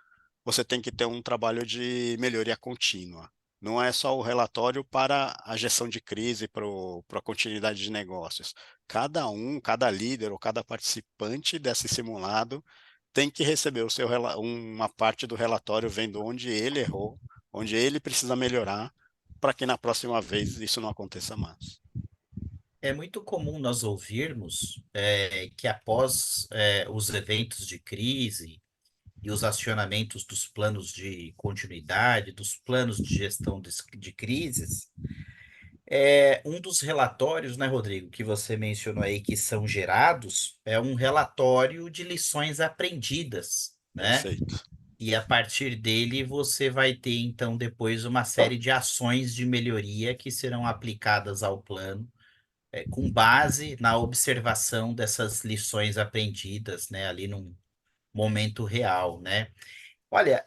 você tem que ter um trabalho de melhoria contínua. Não é só o relatório para a gestão de crise, para a continuidade de negócios. Cada líder ou cada participante desse simulado tem que receber uma parte do relatório vendo onde ele errou, onde ele precisa melhorar, para que na próxima vez isso não aconteça mais. É muito comum nós ouvirmos que após os eventos de crise e os acionamentos dos planos de continuidade, dos planos de gestão de crises, um dos relatórios, né, Rodrigo, que você mencionou aí que são gerados, é um relatório de lições aprendidas, né? Perfeito. E a partir dele você vai ter, então, depois uma série de ações de melhoria que serão aplicadas ao plano, com base na observação dessas lições aprendidas, né, ali num momento real, né? Olha,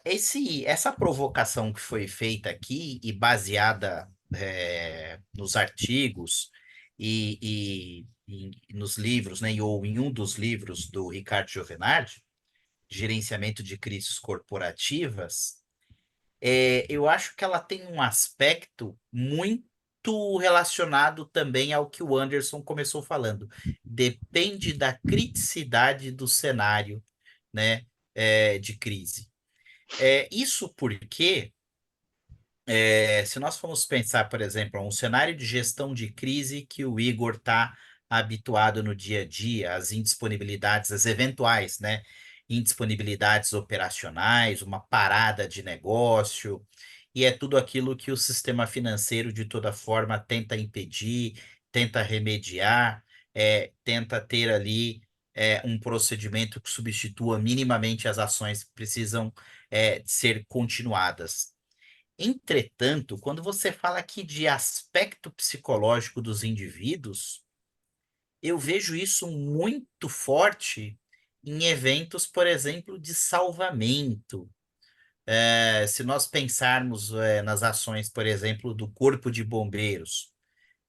essa provocação que foi feita aqui e baseada nos artigos e nos livros, né, ou em um dos livros do Ricardo Giovenardi, Gerenciamento de Crises Corporativas, eu acho que ela tem um aspecto muito relacionado também ao que o Anderson começou falando. Depende da criticidade do cenário, né, de crise. Isso porque, se nós formos pensar, por exemplo, um cenário de gestão de crise que o Igor está habituado no dia a dia, as indisponibilidades, as eventuais, né? Indisponibilidades operacionais, uma parada de negócio, e é tudo aquilo que o sistema financeiro, de toda forma, tenta impedir, tenta remediar, tenta ter ali um procedimento que substitua minimamente as ações que precisam ser continuadas. Entretanto, quando você fala aqui de aspecto psicológico dos indivíduos, eu vejo isso muito forte em eventos, por exemplo, de salvamento. Se nós pensarmos, nas ações, por exemplo, do Corpo de Bombeiros,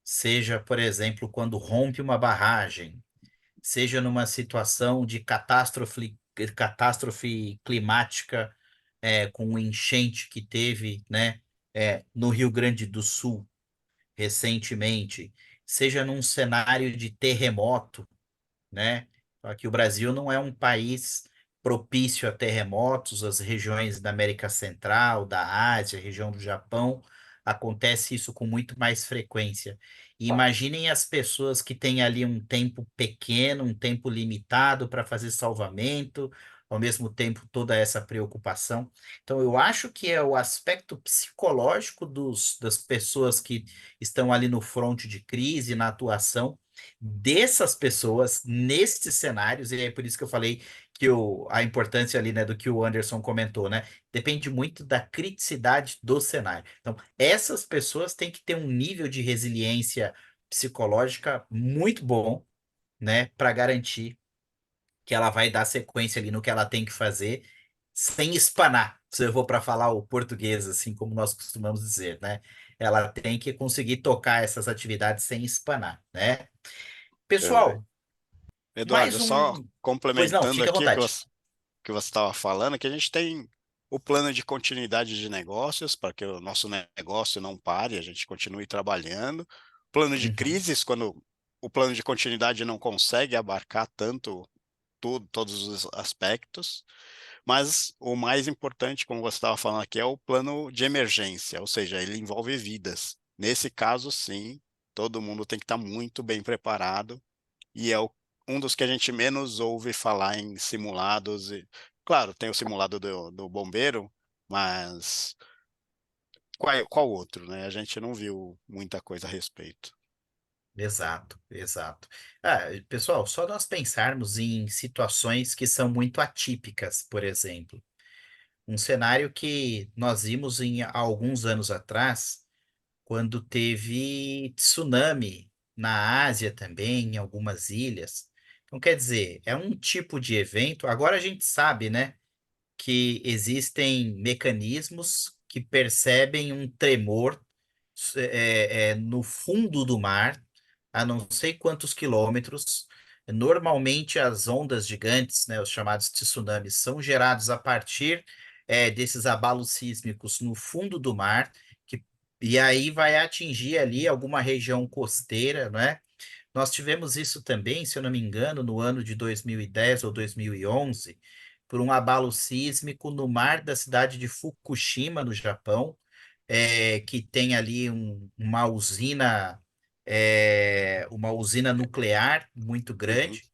seja, por exemplo, quando rompe uma barragem, seja numa situação de catástrofe climática, com o enchente que teve, né, no Rio Grande do Sul recentemente, seja num cenário de terremoto, né? Aqui o Brasil não é um país propício a terremotos, as regiões da América Central, da Ásia, região do Japão, acontece isso com muito mais frequência. E imaginem as pessoas que têm ali um tempo pequeno, um tempo limitado para fazer salvamento, ao mesmo tempo toda essa preocupação. Então, eu acho que é o aspecto psicológico das pessoas que estão ali no fronte de crise, na atuação dessas pessoas nestes cenários, e é por isso que eu falei que a importância ali, né, do que o Anderson comentou, né, depende muito da criticidade do cenário. Então, essas pessoas têm que ter um nível de resiliência psicológica muito bom, né, para garantir que ela vai dar sequência ali no que ela tem que fazer, sem espanar. Se eu vou para falar o português, assim como nós costumamos dizer, né? Ela tem que conseguir tocar essas atividades sem espanar, né? Verdade. Pessoal, Eduardo, mais só um. Pois não, complementando fique à aqui o vontade. que você estava falando, que a gente tem o plano de continuidade de negócios, para que o nosso negócio não pare, a gente continue trabalhando. Plano de Uhum. crises, quando o plano de continuidade não consegue abarcar todos os aspectos. Mas o mais importante, como você estava falando aqui, é o plano de emergência, ou seja, ele envolve vidas. Nesse caso, sim, todo mundo tem que estar muito bem preparado e um dos que a gente menos ouve falar em simulados. Claro, tem o simulado do bombeiro, mas qual outro, né? A gente não viu muita coisa a respeito. Exato, exato. Ah, pessoal, só nós pensarmos em situações que são muito atípicas, por exemplo. Um cenário que nós vimos há alguns anos atrás, quando teve tsunami na Ásia também, em algumas ilhas. Então, quer dizer, é um tipo de evento. Agora a gente sabe, né, que existem mecanismos que percebem um tremor no fundo do mar, a não sei quantos quilômetros. Normalmente, as ondas gigantes, né, os chamados tsunamis, são gerados a partir desses abalos sísmicos no fundo do mar, que, e aí vai atingir ali alguma região costeira, né? Nós tivemos isso também, se eu não me engano, no ano de 2010 ou 2011, por um abalo sísmico no mar da cidade de Fukushima, no Japão, que tem ali uma usina nuclear muito Uhum. grande.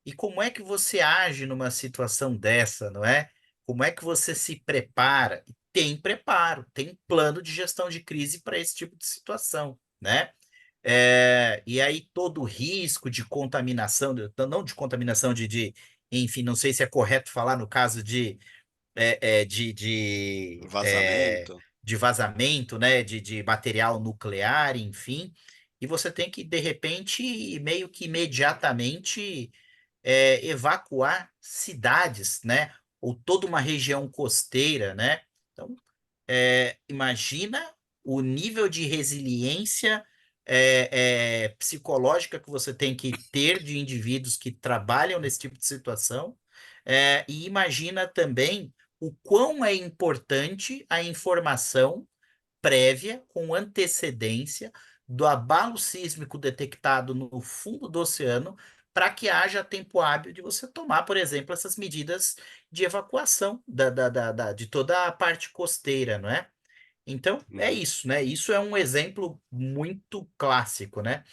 E como é que você age numa situação dessa, não é? Como é que você se prepara? Tem preparo, tem plano de gestão de crise para esse tipo de situação, né? E aí todo o risco de contaminação, não de contaminação enfim, não sei se é correto falar no caso é, é, de, de, é, Vazamento. de vazamento, né, de material nuclear, enfim, e você tem que, de repente, meio que imediatamente evacuar cidades, né, ou toda uma região costeira, né? Então, imagina o nível de resiliência psicológica que você tem que ter de indivíduos que trabalham nesse tipo de situação, e imagina também o quão é importante a informação prévia, com antecedência, do abalo sísmico detectado no fundo do oceano, para que haja tempo hábil de você tomar, por exemplo, essas medidas de evacuação de toda a parte costeira, não é? Então, é Uhum. isso, né? Isso é um exemplo muito clássico, né?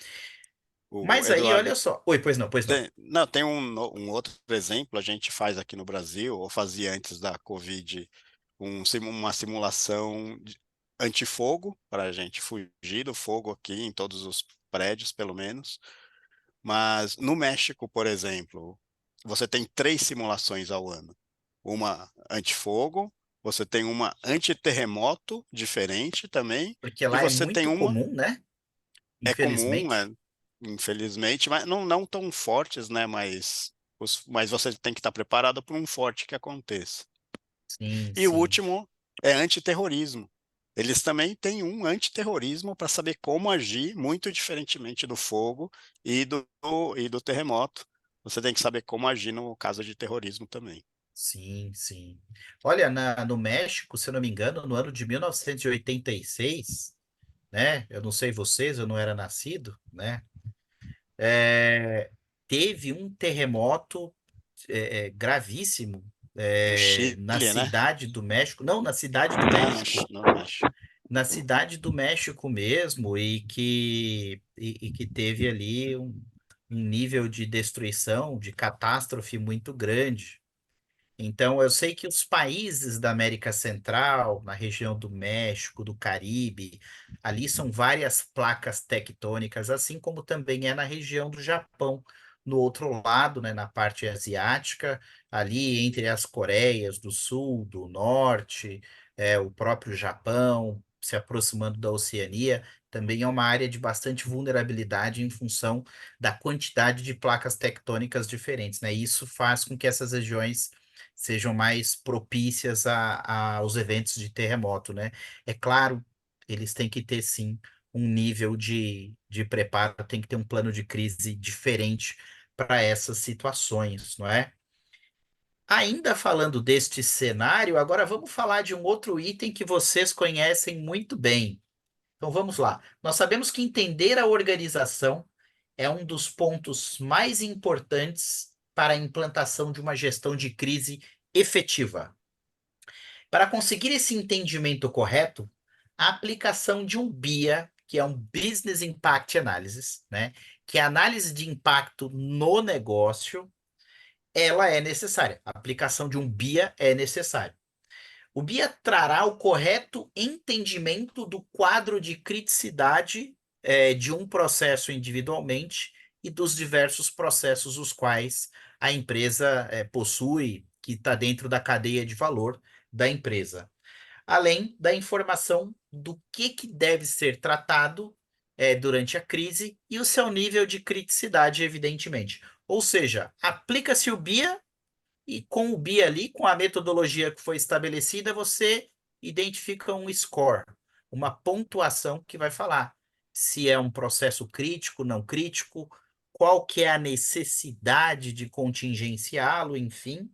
O Mas aí, olha Eduardo, só. Oi, pois não, pois não. não, tem um outro exemplo, a gente faz aqui no Brasil, ou fazia antes da Covid, uma simulação antifogo, para a gente fugir do fogo aqui em todos os prédios, pelo menos. Mas no México, por exemplo, você tem 3 simulações ao ano. Uma antifogo, você tem uma antiterremoto diferente também, Porque e lá é você tem muito uma, comum, né? é comum, Infelizmente. infelizmente, mas não tão fortes, né? Mas você tem que estar preparado para um forte que aconteça. Sim, E o sim. último é antiterrorismo. Eles também têm um antiterrorismo para saber como agir, muito diferentemente do fogo e do terremoto. Você tem que saber como agir no caso de terrorismo também. Sim, sim. Olha, no México, se eu não me engano, no ano de 1986, né? Eu não sei vocês, eu não era nascido, né? é, Teve um terremoto gravíssimo No na Chile, né? cidade do México, não, na cidade do Ah, México, no México. na cidade do México mesmo, e que teve ali um nível de destruição, de catástrofe muito grande. Então, eu sei que os países da América Central, na região do México, do Caribe, ali são várias placas tectônicas, assim como também é na região do Japão. No outro lado, né, na parte asiática, ali entre as Coreias do Sul, do Norte, o próprio Japão, se aproximando da Oceania, também é uma área de bastante vulnerabilidade em função da quantidade de placas tectônicas diferentes, né? Isso faz com que essas regiões sejam mais propícias aos eventos de terremoto, né? É claro, eles têm que ter, sim, um nível de preparo, tem que ter um plano de crise diferente para essas situações, não é? Ainda falando deste cenário, agora vamos falar de um outro item que vocês conhecem muito bem. Então vamos lá. Nós sabemos que entender a organização é um dos pontos mais importantes para a implantação de uma gestão de crise efetiva. Para conseguir esse entendimento correto, a aplicação de um BIA, que é um Business Impact Analysis, né, que é a análise de impacto no negócio, ela é necessária. A aplicação de um BIA é necessária. O BIA trará o correto entendimento do quadro de criticidade de um processo individualmente e dos diversos processos os quais a empresa possui, que está dentro da cadeia de valor da empresa, além da informação do que deve ser tratado durante a crise e o seu nível de criticidade, evidentemente. Ou seja, aplica-se o BIA e com o BIA ali, com a metodologia que foi estabelecida, você identifica um score, uma pontuação que vai falar se é um processo crítico, não crítico, qual que é a necessidade de contingenciá-lo, enfim.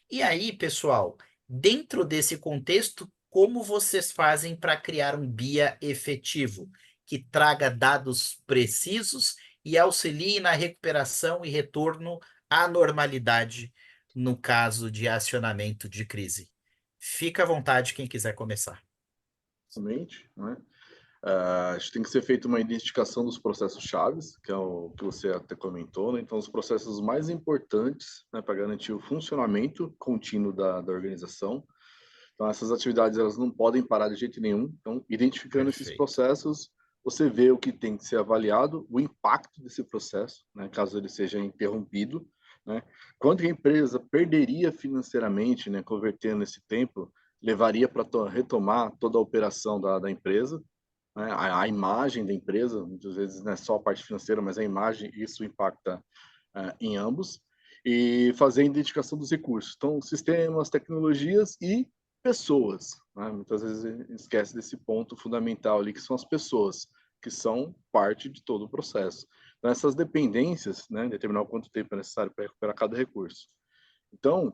E aí, pessoal, dentro desse contexto, como vocês fazem para criar um BIA efetivo, que traga dados precisos e auxilie na recuperação e retorno à normalidade no caso de acionamento de crise? Fica à vontade quem quiser começar. Somente, né? Acho que tem que ser feita uma identificação dos processos chaves, que é o que você até comentou, né? Então, os processos mais importantes, né, para garantir o funcionamento contínuo da organização. Então, essas atividades elas não podem parar de jeito nenhum. Então, identificando esses Perfeito. processos, você vê o que tem que ser avaliado, o impacto desse processo, né, caso ele seja interrompido, né? Quanto a empresa perderia financeiramente, né, convertendo esse tempo, levaria para retomar toda a operação da empresa, né? A imagem da empresa, muitas vezes não é só a parte financeira, mas a imagem, isso impacta em ambos, e fazer a identificação dos recursos. Então, sistemas, tecnologias e pessoas, né? Muitas vezes esquece desse ponto fundamental ali, que são as pessoas, que são parte de todo o processo. Então, essas dependências, né, determinar quanto tempo é necessário para recuperar cada recurso. Então,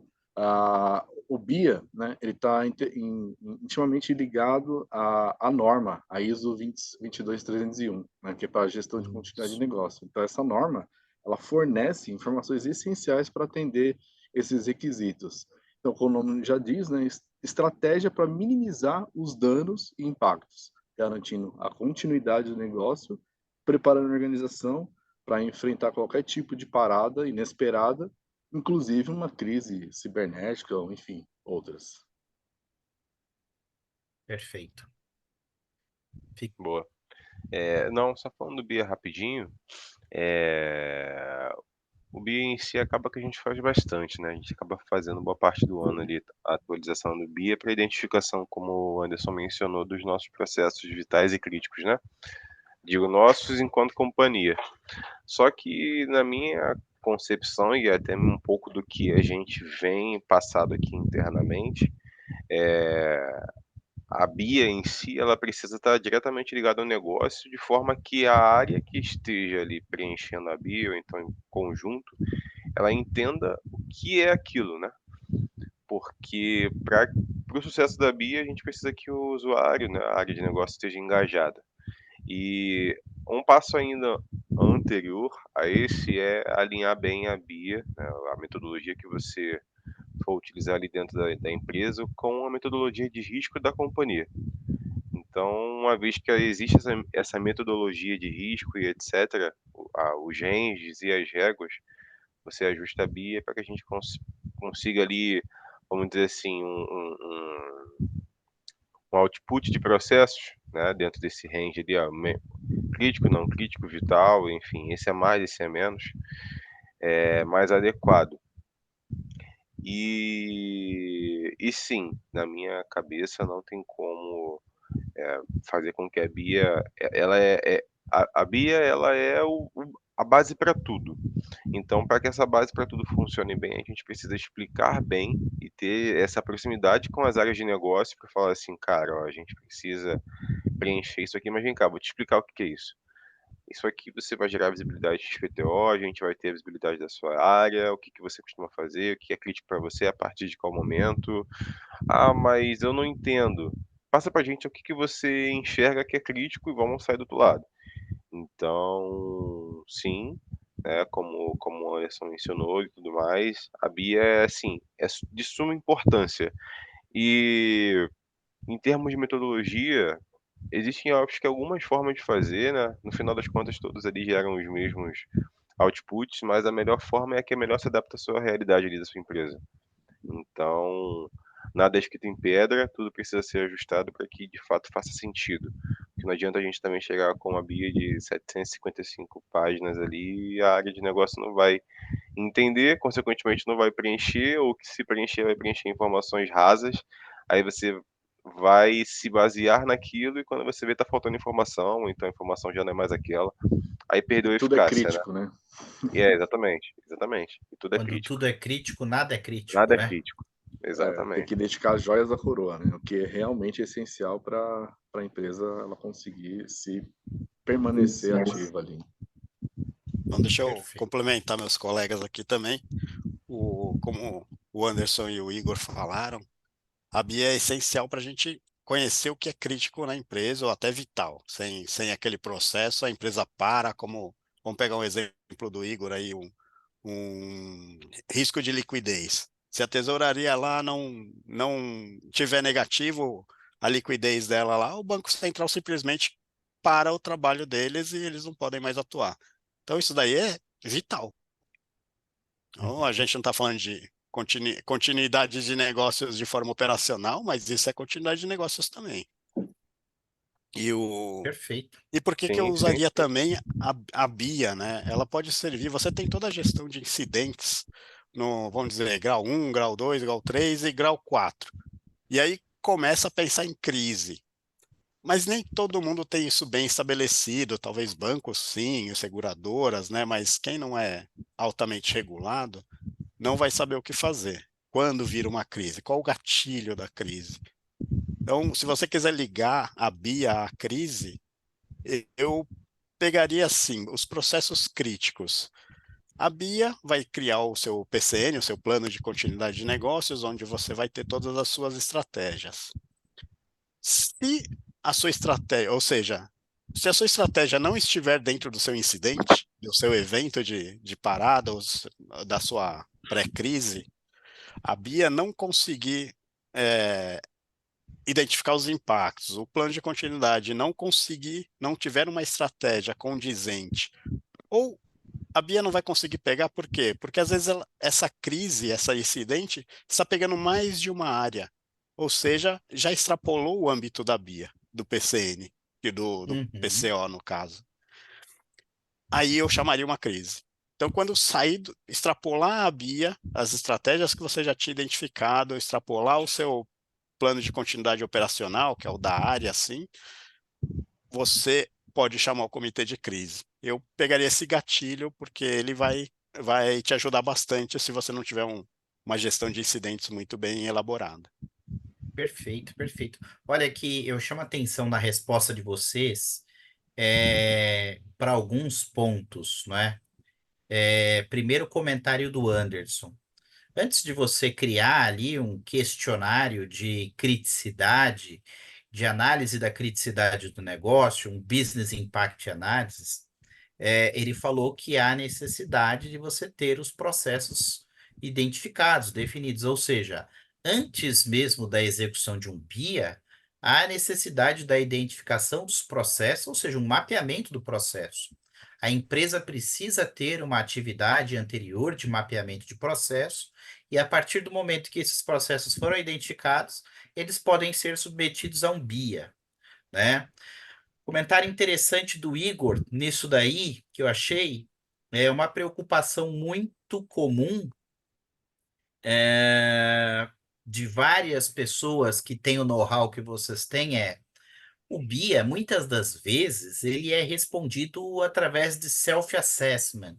o BIA, né, ele está intimamente ligado à norma, a ISO 22301, né, que é para a gestão de continuidade de Isso. negócio. Então, essa norma, ela fornece informações essenciais para atender esses requisitos. Então, como o nome já diz, né, estratégia para minimizar os danos e impactos, garantindo a continuidade do negócio, preparando a organização para enfrentar qualquer tipo de parada inesperada, inclusive uma crise cibernética, ou enfim, outras. Perfeito. Boa. Não, só falando do BIA rapidinho, é, o BIA em si acaba que a gente faz bastante, né? A gente acaba fazendo boa parte do ano ali a atualização do BIA para identificação, como o Anderson mencionou, dos nossos processos vitais e críticos, né? Digo nossos enquanto companhia. Só que na minha concepção e até um pouco do que a gente vem passado aqui internamente, a BIA em si, ela precisa estar diretamente ligada ao negócio, de forma que a área que esteja ali preenchendo a BIA, ou então em conjunto, ela entenda o que é aquilo, né? Porque para o sucesso da BIA, a gente precisa que o usuário, né, a área de negócio esteja engajada. E um passo ainda anterior a esse é alinhar bem a BIA, né, a metodologia que você for utilizar ali dentro da empresa, com a metodologia de risco da companhia. Então, uma vez que existe essa metodologia de risco e etc., os ranges e as réguas, você ajusta a BIA para que a gente consiga ali, vamos dizer assim, um output de processos, né, dentro desse range ali, ó, crítico, não crítico, vital, enfim, esse é mais, esse é menos, é mais adequado. E sim, na minha cabeça não tem como fazer com que a BIA, ela a BIA ela é a base para tudo. Então, para que essa base para tudo funcione bem, a gente precisa explicar bem e ter essa proximidade com as áreas de negócio para falar assim, cara, ó, a gente precisa preencher isso aqui, mas vem cá, vou te explicar o que que é isso. Isso aqui você vai gerar visibilidade de XPTO, a gente vai ter a visibilidade da sua área, o que que você costuma fazer, o que é crítico para você, a partir de qual momento. Ah, mas eu não entendo. Passa pra gente o que que você enxerga que é crítico e vamos sair do outro lado. Então, sim, né, como o Anderson mencionou e tudo mais, a BIA é assim, é de suma importância. E em termos de metodologia, existem acho que algumas formas de fazer, né? No final das contas, todos ali geram os mesmos outputs, mas a melhor forma é a que melhor se adapta à sua realidade ali da sua empresa. Então, nada é escrito em pedra, tudo precisa ser ajustado para que de fato faça sentido. Porque não adianta a gente também chegar com uma BIA de 755 páginas ali e a área de negócio não vai entender, consequentemente não vai preencher, ou que se preencher, vai preencher informações rasas. Aí você vai se basear naquilo e quando você vê tá faltando informação, ou então a informação já não é mais aquela, aí perdeu a Tudo é eficácia, né. crítico, né? Exatamente, exatamente. E tudo é Quando crítico. tudo é crítico, nada é crítico, Nada é né? crítico. Tem Exatamente. que identificar as joias da coroa, né? O que é realmente essencial para a empresa ela conseguir se permanecer ativa ali. Então, deixa eu Perfeito. complementar meus colegas aqui também. Como o Anderson e o Igor falaram, a BIA é essencial para a gente conhecer o que é crítico na empresa ou até vital. Sem aquele processo, a empresa para, vamos pegar um exemplo do Igor aí, um risco de liquidez. Se a tesouraria lá não tiver negativo a liquidez dela lá, o Banco Central simplesmente para o trabalho deles e eles não podem mais atuar. Então, isso daí é vital. Então, a gente não está falando de continuidade de negócios de forma operacional, mas isso é continuidade de negócios também. Perfeito. E por que que eu Sim, sim, usaria sim. também a BIA, né? Ela pode servir, você tem toda a gestão de incidentes no, vamos dizer, grau 1, grau 2, grau 3 e grau 4. E aí começa a pensar em crise. Mas nem todo mundo tem isso bem estabelecido, talvez bancos sim, seguradoras, né? Mas quem não é altamente regulado não vai saber o que fazer. Quando vira uma crise? Qual o gatilho da crise? Então, se você quiser ligar a BIA à crise, eu pegaria assim os processos críticos. A BIA vai criar o seu PCN, o seu plano de continuidade de negócios, onde você vai ter todas as suas estratégias. Se a sua estratégia, ou seja, se a sua estratégia não estiver dentro do seu incidente, do seu evento de parada, da sua pré-crise, a BIA não conseguir identificar os impactos, o plano de continuidade não conseguir, não tiver uma estratégia condizente, ou a BIA não vai conseguir pegar, por quê? Porque às vezes essa crise, esse incidente, está pegando mais de uma área, ou seja, já extrapolou o âmbito da BIA, do PCN, e do Uhum. PCO no caso. Aí eu chamaria uma crise. Então, quando sair, extrapolar a BIA, as estratégias que você já tinha identificado, extrapolar o seu plano de continuidade operacional, que é o da área, assim, você pode chamar o comitê de crise. Eu pegaria esse gatilho porque ele vai te ajudar bastante se você não tiver uma gestão de incidentes muito bem elaborada. Perfeito, perfeito. Olha aqui, eu chamo a atenção na resposta de vocês para alguns pontos, não é? Primeiro comentário do Anderson. Antes de você criar ali um questionário de criticidade, de análise da criticidade do negócio, um Business Impact Analysis, ele falou que há necessidade de você ter os processos identificados, definidos, ou seja, antes mesmo da execução de um BIA, há necessidade da identificação dos processos, ou seja, um mapeamento do processo. A empresa precisa ter uma atividade anterior de mapeamento de processo, e a partir do momento que esses processos foram identificados, eles podem ser submetidos a um BIA, né? Comentário interessante do Igor nisso daí, que eu achei, é uma preocupação muito comum é, de várias pessoas que têm o know-how que vocês têm, o BIA, muitas das vezes, ele é respondido através de self-assessment,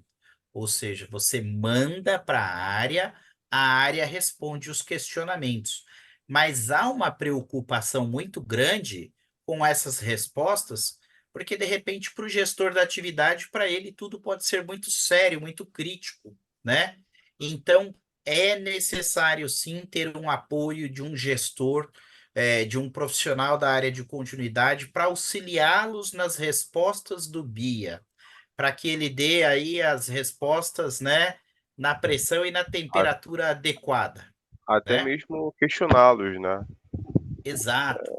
ou seja, você manda para a área responde os questionamentos. Mas há uma preocupação muito grande com essas respostas, porque de repente, para o gestor da atividade, para ele tudo pode ser muito sério, muito crítico, né? Então, é necessário sim ter um apoio de um gestor de um profissional da área de continuidade para auxiliá-los nas respostas do BIA, para que ele dê aí as respostas, né, na pressão e na A- temperatura adequada, Até né? mesmo questioná-los, né? Exato,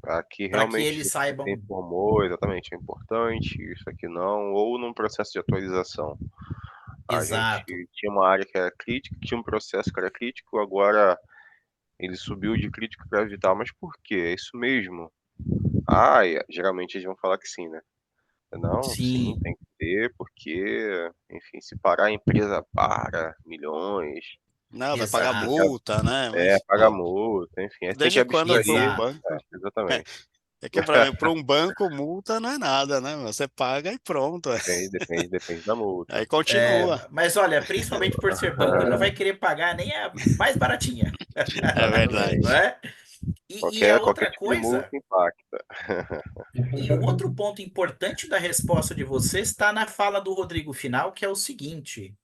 Aqui para que realmente eles você saibam. informou, exatamente, é importante, isso aqui não, ou num processo de atualização. A gente Exato. tinha uma área que era crítica, tinha um processo que era crítico, agora ele subiu de crítico para vital, mas por quê? É isso mesmo? Geralmente eles vão falar que sim, né? Não, sim, Sim, tem que ter, porque, enfim, se parar a empresa para, milhões. Não, vai pagar Exato, multa, né? É, Mas, paga pô, multa, enfim. Aí tem que desde quando para um abstrair. exato. banco? Exatamente. É que para um banco multa não é nada, né? Você paga e pronto. Depende da multa. Aí continua. Mas olha, principalmente por ser banco, ele não vai querer pagar nem a mais baratinha, É não verdade. é? E a Qualquer outra tipo de multa coisa, impacta. e o outro ponto importante da resposta de você está na fala do Rodrigo final, que é o seguinte: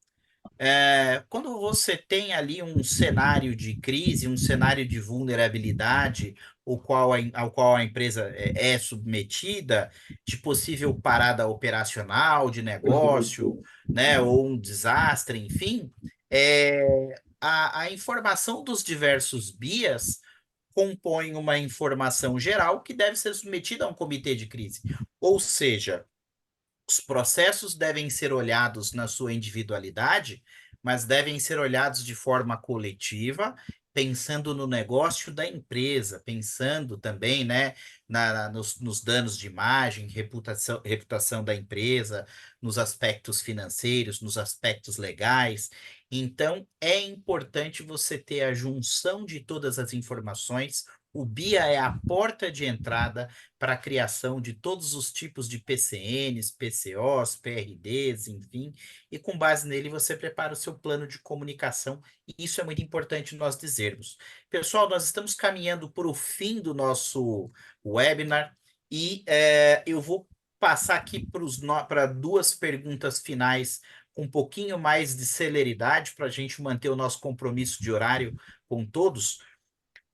quando você tem ali um cenário de crise, um cenário de vulnerabilidade, ao qual a empresa é submetida, de possível parada operacional, de negócio, né, ou um desastre, enfim, a informação dos diversos BIAs compõe uma informação geral que deve ser submetida a um comitê de crise. Ou seja, os processos devem ser olhados na sua individualidade, mas devem ser olhados de forma coletiva, pensando no negócio da empresa, pensando também, né, nos danos de imagem, reputação da empresa, nos aspectos financeiros, nos aspectos legais. Então, é importante você ter a junção de todas as informações. O BIA é a porta de entrada para a criação de todos os tipos de PCNs, PCOs, PRDs, enfim, e com base nele você prepara o seu plano de comunicação, e isso é muito importante nós dizermos. Pessoal, nós estamos caminhando para o fim do nosso webinar e eu vou passar aqui para duas perguntas finais com um pouquinho mais de celeridade para a gente manter o nosso compromisso de horário com todos.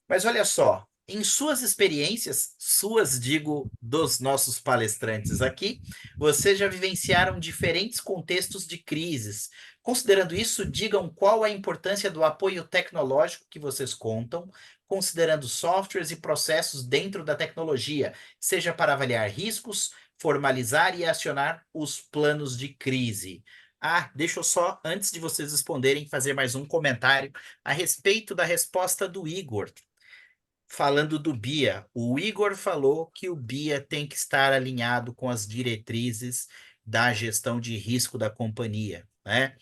Mas olha só, em suas experiências, suas digo, dos nossos palestrantes aqui, vocês já vivenciaram diferentes contextos de crises. Considerando isso, digam qual a importância do apoio tecnológico que vocês contam, considerando softwares e processos dentro da tecnologia, seja para avaliar riscos, formalizar e acionar os planos de crise. Ah, deixa eu só, antes de vocês responderem, fazer mais um comentário a respeito da resposta do Igor falando do BIA. O Igor falou que o BIA tem que estar alinhado com as diretrizes da gestão de risco da companhia, né?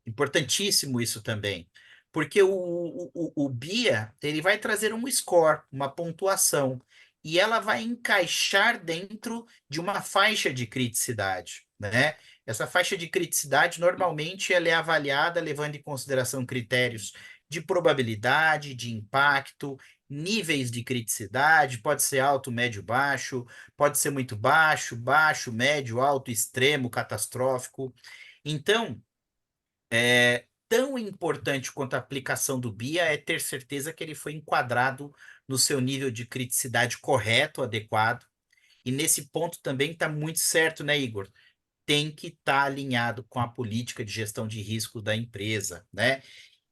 Importantíssimo isso também, porque o BIA ele vai trazer um score, uma pontuação, e ela vai encaixar dentro de uma faixa de criticidade, né? Essa faixa de criticidade normalmente ela é avaliada levando em consideração critérios de probabilidade, de impacto, níveis de criticidade, pode ser alto, médio, baixo, pode ser muito baixo, baixo, médio, alto, extremo, catastrófico. Então, tão importante quanto a aplicação do BIA é ter certeza que ele foi enquadrado no seu nível de criticidade correto, adequado. E nesse ponto também está muito certo, né, Igor? Tem que estar alinhado com a política de gestão de risco da empresa, né?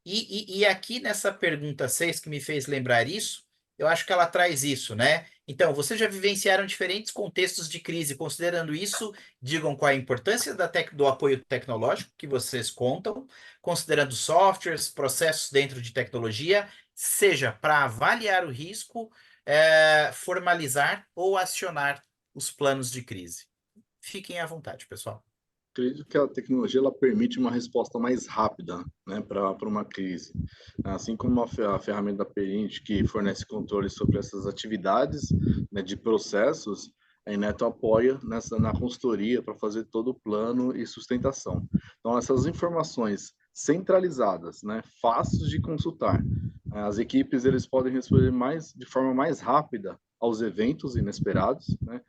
E aqui nessa pergunta 6 que me fez lembrar isso, eu acho que ela traz isso, né? Então, vocês já vivenciaram diferentes contextos de crise. Considerando isso, digam qual é a importância do apoio tecnológico que vocês contam, considerando softwares, processos dentro de tecnologia, seja para avaliar o risco, formalizar ou acionar os planos de crise. Fiquem à vontade, pessoal. Acredito que a tecnologia ela permite uma resposta mais rápida, né, para uma crise. Assim como a ferramenta da Perint, que fornece controle sobre essas atividades, né, de processos, a Ineto apoia na consultoria para fazer todo o plano e sustentação. Então, essas informações centralizadas, né, fáceis de consultar, as equipes eles podem responder de forma mais rápida aos eventos inesperados, né,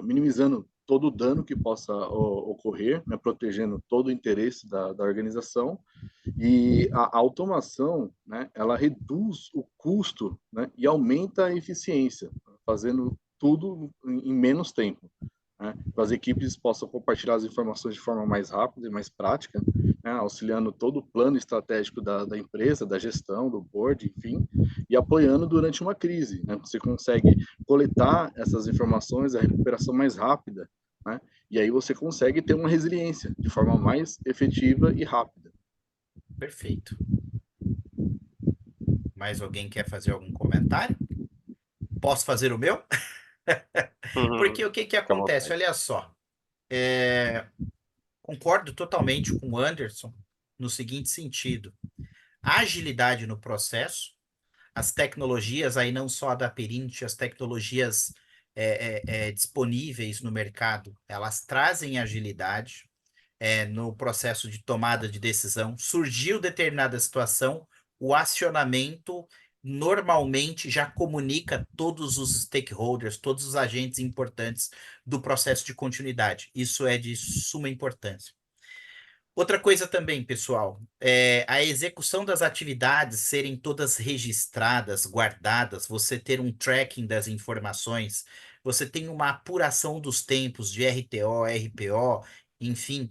minimizando todo o dano que possa ocorrer, né, protegendo todo o interesse da organização. E a automação, né, ela reduz o custo, né, e aumenta a eficiência, fazendo tudo em menos tempo, né, para as equipes possam compartilhar as informações de forma mais rápida e mais prática, né, auxiliando todo o plano estratégico da empresa, da gestão, do board, enfim, e apoiando durante uma crise. Né, você consegue coletar essas informações, a recuperação mais rápida, né, e aí você consegue ter uma resiliência de forma mais efetiva e rápida. Perfeito. Mais alguém quer fazer algum comentário? Posso fazer o meu? Porque o que Fica à acontece? vontade. Olha só. Concordo totalmente com o Anderson no seguinte sentido: agilidade no processo, as tecnologias, aí não só a da Perint, as tecnologias disponíveis no mercado, elas trazem agilidade no processo de tomada de decisão. Surgiu determinada situação, o acionamento normalmente já comunica todos os stakeholders, todos os agentes importantes do processo de continuidade. Isso é de suma importância. Outra coisa também, pessoal, é a execução das atividades serem todas registradas, guardadas, você ter um tracking das informações, você tem uma apuração dos tempos de RTO, RPO, enfim,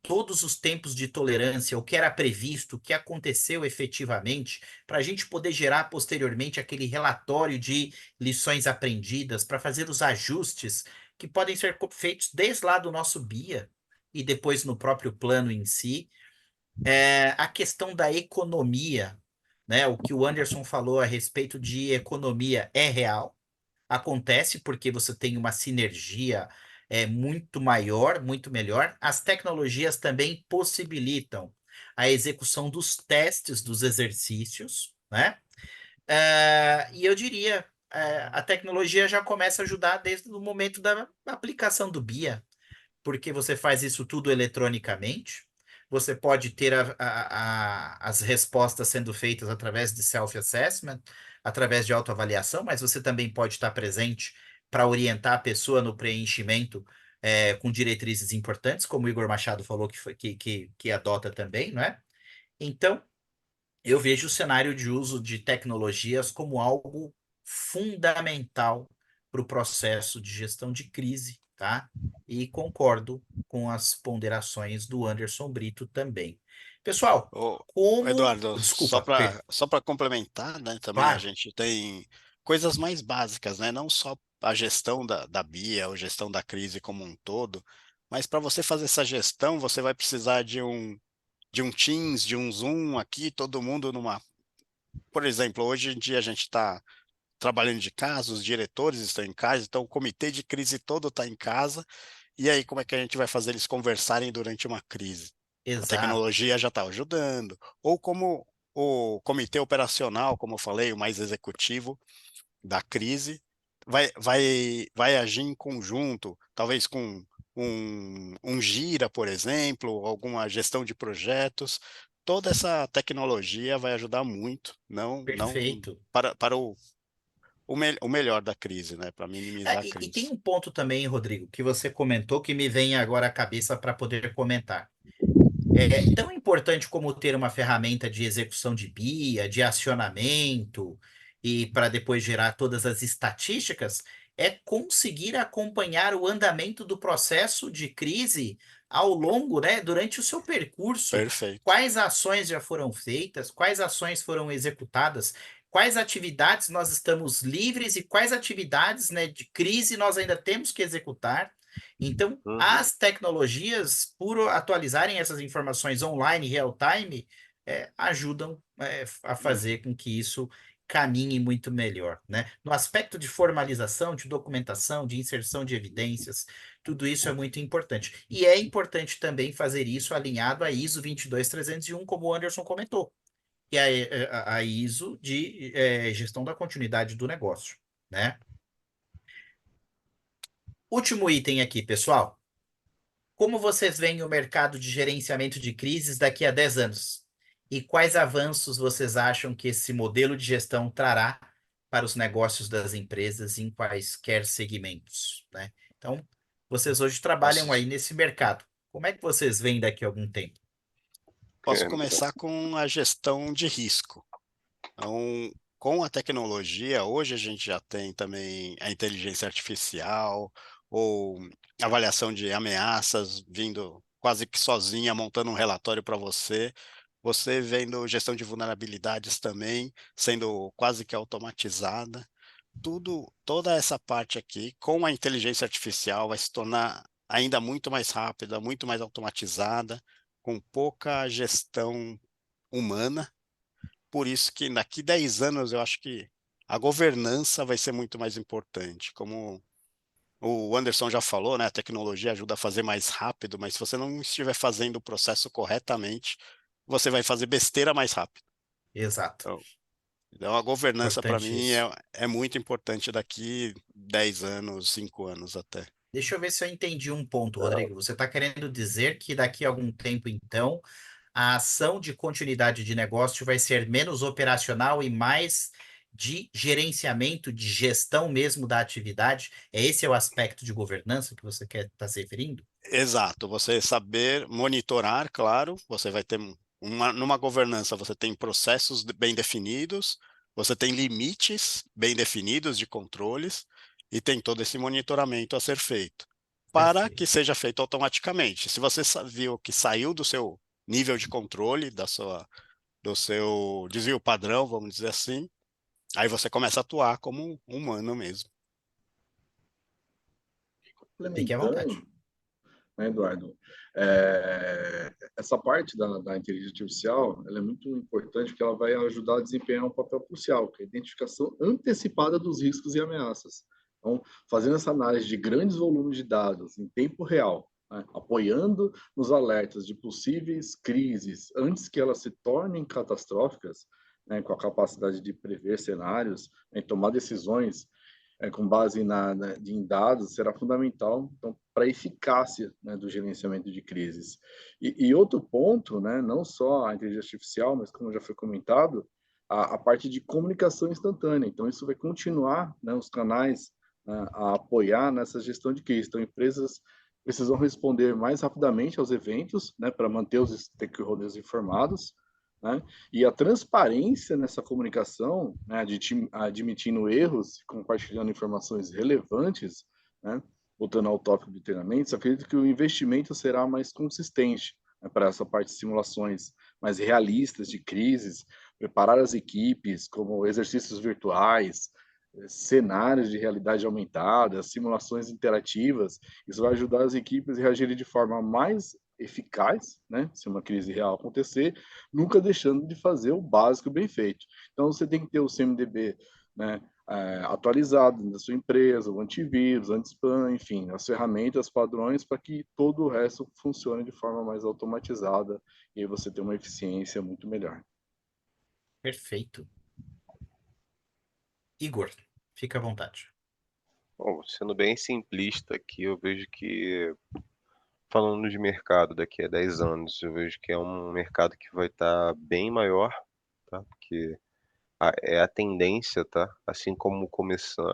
todos os tempos de tolerância, o que era previsto, o que aconteceu efetivamente, para a gente poder gerar posteriormente aquele relatório de lições aprendidas, para fazer os ajustes que podem ser feitos desde lá do nosso BIA e depois no próprio plano em si. A questão da economia, né? O que o Anderson falou a respeito de economia é real, acontece porque você tem uma sinergia muito maior, muito melhor. As tecnologias também possibilitam a execução dos testes dos exercícios, né? E eu diria, a tecnologia já começa a ajudar desde o momento da aplicação do BIA, porque você faz isso tudo eletronicamente. Você pode ter as respostas sendo feitas através de self-assessment, através de autoavaliação, mas você também pode estar presente para orientar a pessoa no preenchimento com diretrizes importantes, como o Igor Machado falou que adota também, não é? Então, eu vejo o cenário de uso de tecnologias como algo fundamental para o processo de gestão de crise, tá? E concordo com as ponderações do Anderson Brito também. Pessoal, Ô, como. Eduardo, Desculpa, só para complementar, né, também a claro, gente tem coisas mais básicas, né, não só a gestão da BIA, ou gestão da crise como um todo, mas para você fazer essa gestão, você vai precisar de um Teams, de um Zoom aqui, todo mundo numa. Por exemplo, hoje em dia a gente está trabalhando de casa, os diretores estão em casa, então o comitê de crise todo está em casa, e aí como é que a gente vai fazer eles conversarem durante uma crise? A exato, tecnologia já está ajudando, ou como o comitê operacional, como eu falei, o mais executivo da crise, vai agir em conjunto, talvez com um Gira, por exemplo, alguma gestão de projetos. Toda essa tecnologia vai ajudar muito, não perfeito. para o melhor da crise, né? Para minimizar a E tem crise. um ponto também, Rodrigo, que você comentou que me vem agora à cabeça para poder comentar. É tão importante como ter uma ferramenta de execução de BIA, de acionamento, e para depois gerar todas as estatísticas, é conseguir acompanhar o andamento do processo de crise ao longo, né, durante o seu percurso. Perfeito. Quais ações já foram feitas, quais ações foram executadas, quais atividades nós estamos livres e quais atividades, né, de crise nós ainda temos que executar. Então, Uhum. as tecnologias, por atualizarem essas informações online, real time, ajudam a fazer com que isso caminhe muito melhor, né? No aspecto de formalização, de documentação, de inserção de evidências, tudo isso é muito importante. E é importante também fazer isso alinhado à ISO 22301, como o Anderson comentou, que é a ISO de gestão da continuidade do negócio, né? Último item aqui, pessoal. Como vocês veem o mercado de gerenciamento de crises daqui a 10 anos? E quais avanços vocês acham que esse modelo de gestão trará para os negócios das empresas em quaisquer segmentos, né? Então, vocês hoje trabalham aí Posso, nesse mercado. Como é que vocês veem daqui a algum tempo? posso começar com a gestão de risco. Então, com a tecnologia, hoje a gente já tem também a inteligência artificial ou avaliação de ameaças vindo quase que sozinha, montando um relatório para você. Você vendo gestão de vulnerabilidades também, sendo quase que automatizada. Toda essa parte aqui, com a inteligência artificial, vai se tornar ainda muito mais rápida, muito mais automatizada, com pouca gestão humana. Por isso que daqui 10 anos eu acho que a governança vai ser muito mais importante. Como o Anderson já falou, né, a tecnologia ajuda a fazer mais rápido, mas se você não estiver fazendo o processo corretamente, você vai fazer besteira mais rápido. Exato. Então, a governança, para Importante mim, isso. é muito importante daqui 10 anos, 5 anos até. Deixa eu ver se eu entendi um ponto, Rodrigo. Você está querendo dizer que daqui a algum tempo, então, a ação de continuidade de negócio vai ser menos operacional e mais de gerenciamento, de gestão mesmo da atividade? Esse é o aspecto de governança que você quer estar se referindo? Exato, você saber monitorar, claro, você vai ter numa governança, você tem processos bem definidos, você tem limites bem definidos de controles e tem todo esse monitoramento a ser feito, para que Perfeito. seja feito automaticamente. Se você viu que saiu do seu nível de controle, do seu desvio padrão, vamos dizer assim, aí você começa a atuar como um humano mesmo. Fique à vontade. Complementando, né, Eduardo, essa parte da inteligência artificial, ela é muito importante porque ela vai ajudar a desempenhar um papel crucial, que é a identificação antecipada dos riscos e ameaças. Então, fazendo essa análise de grandes volumes de dados em tempo real, né, apoiando nos alertas de possíveis crises antes que elas se tornem catastróficas, né, com a capacidade de prever cenários, né, tomar decisões com base em dados será fundamental então, para a eficácia, né, do gerenciamento de crises. E outro ponto, né, não só a inteligência artificial, mas como já foi comentado, a parte de comunicação instantânea. Então, isso vai continuar, né, os canais, né, a apoiar nessa gestão de crise. Então, empresas precisam responder mais rapidamente aos eventos, né, para manter os stakeholders informados, né? E a transparência nessa comunicação, né, admitindo erros, compartilhando informações relevantes, né, voltando ao tópico de treinamentos, acredito que o investimento será mais consistente, né, para essa parte de simulações mais realistas de crises, preparar as equipes como exercícios virtuais, cenários de realidade aumentada, simulações interativas. Isso vai ajudar as equipes a reagirem de forma mais eficaz, né, se uma crise real acontecer, nunca deixando de fazer o básico bem feito. Então, você tem que ter o CMDB, né, atualizado na sua empresa, o antivírus, anti-spam, enfim, as ferramentas, padrões, para que todo o resto funcione de forma mais automatizada e aí você ter uma eficiência muito melhor. Perfeito. Igor, fica à vontade. Bom, sendo bem simplista aqui, eu vejo que, falando de mercado daqui a 10 anos, eu vejo que é um mercado que vai estar bem maior, tá? Porque é a tendência, tá? Assim como começou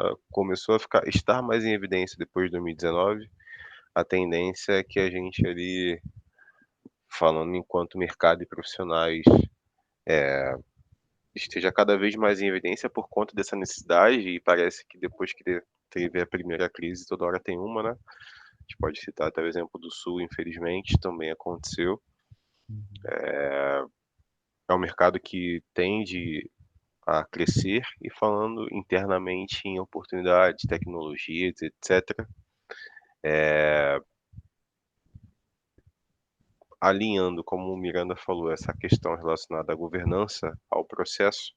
a estar mais em evidência depois de 2019, a tendência é que a gente ali, falando enquanto mercado e profissionais, esteja cada vez mais em evidência por conta dessa necessidade, e parece que depois que teve a primeira crise, toda hora tem uma, né? A gente pode citar até o exemplo do Sul, infelizmente, também aconteceu. É um mercado que tende a crescer, e falando internamente em oportunidades, tecnologias, etc., alinhando, como o Miranda falou, essa questão relacionada à governança, ao processo,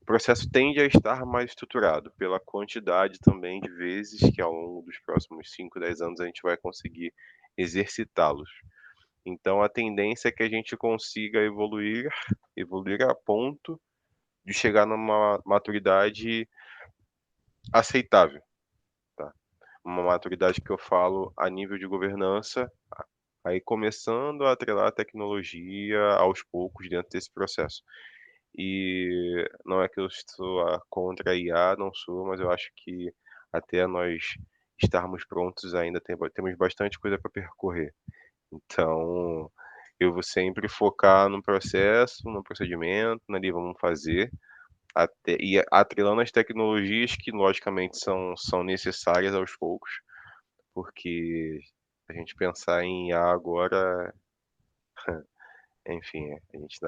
o processo tende a estar mais estruturado pela quantidade também de vezes que ao longo dos próximos 5, 10 anos a gente vai conseguir exercitá-los. Então a tendência é que a gente consiga evoluir a ponto de chegar numa maturidade aceitável, tá? Uma maturidade que eu falo a nível de governança, aí começando a atrelar a tecnologia aos poucos dentro desse processo. E não é que eu estou contra a IA, não sou, mas eu acho que até nós estarmos prontos ainda temos bastante coisa para percorrer. Então, eu vou sempre focar no processo, no procedimento, ali vamos fazer, e atrelando as tecnologias que logicamente são necessárias aos poucos, porque a gente pensar em IA agora, enfim, a gente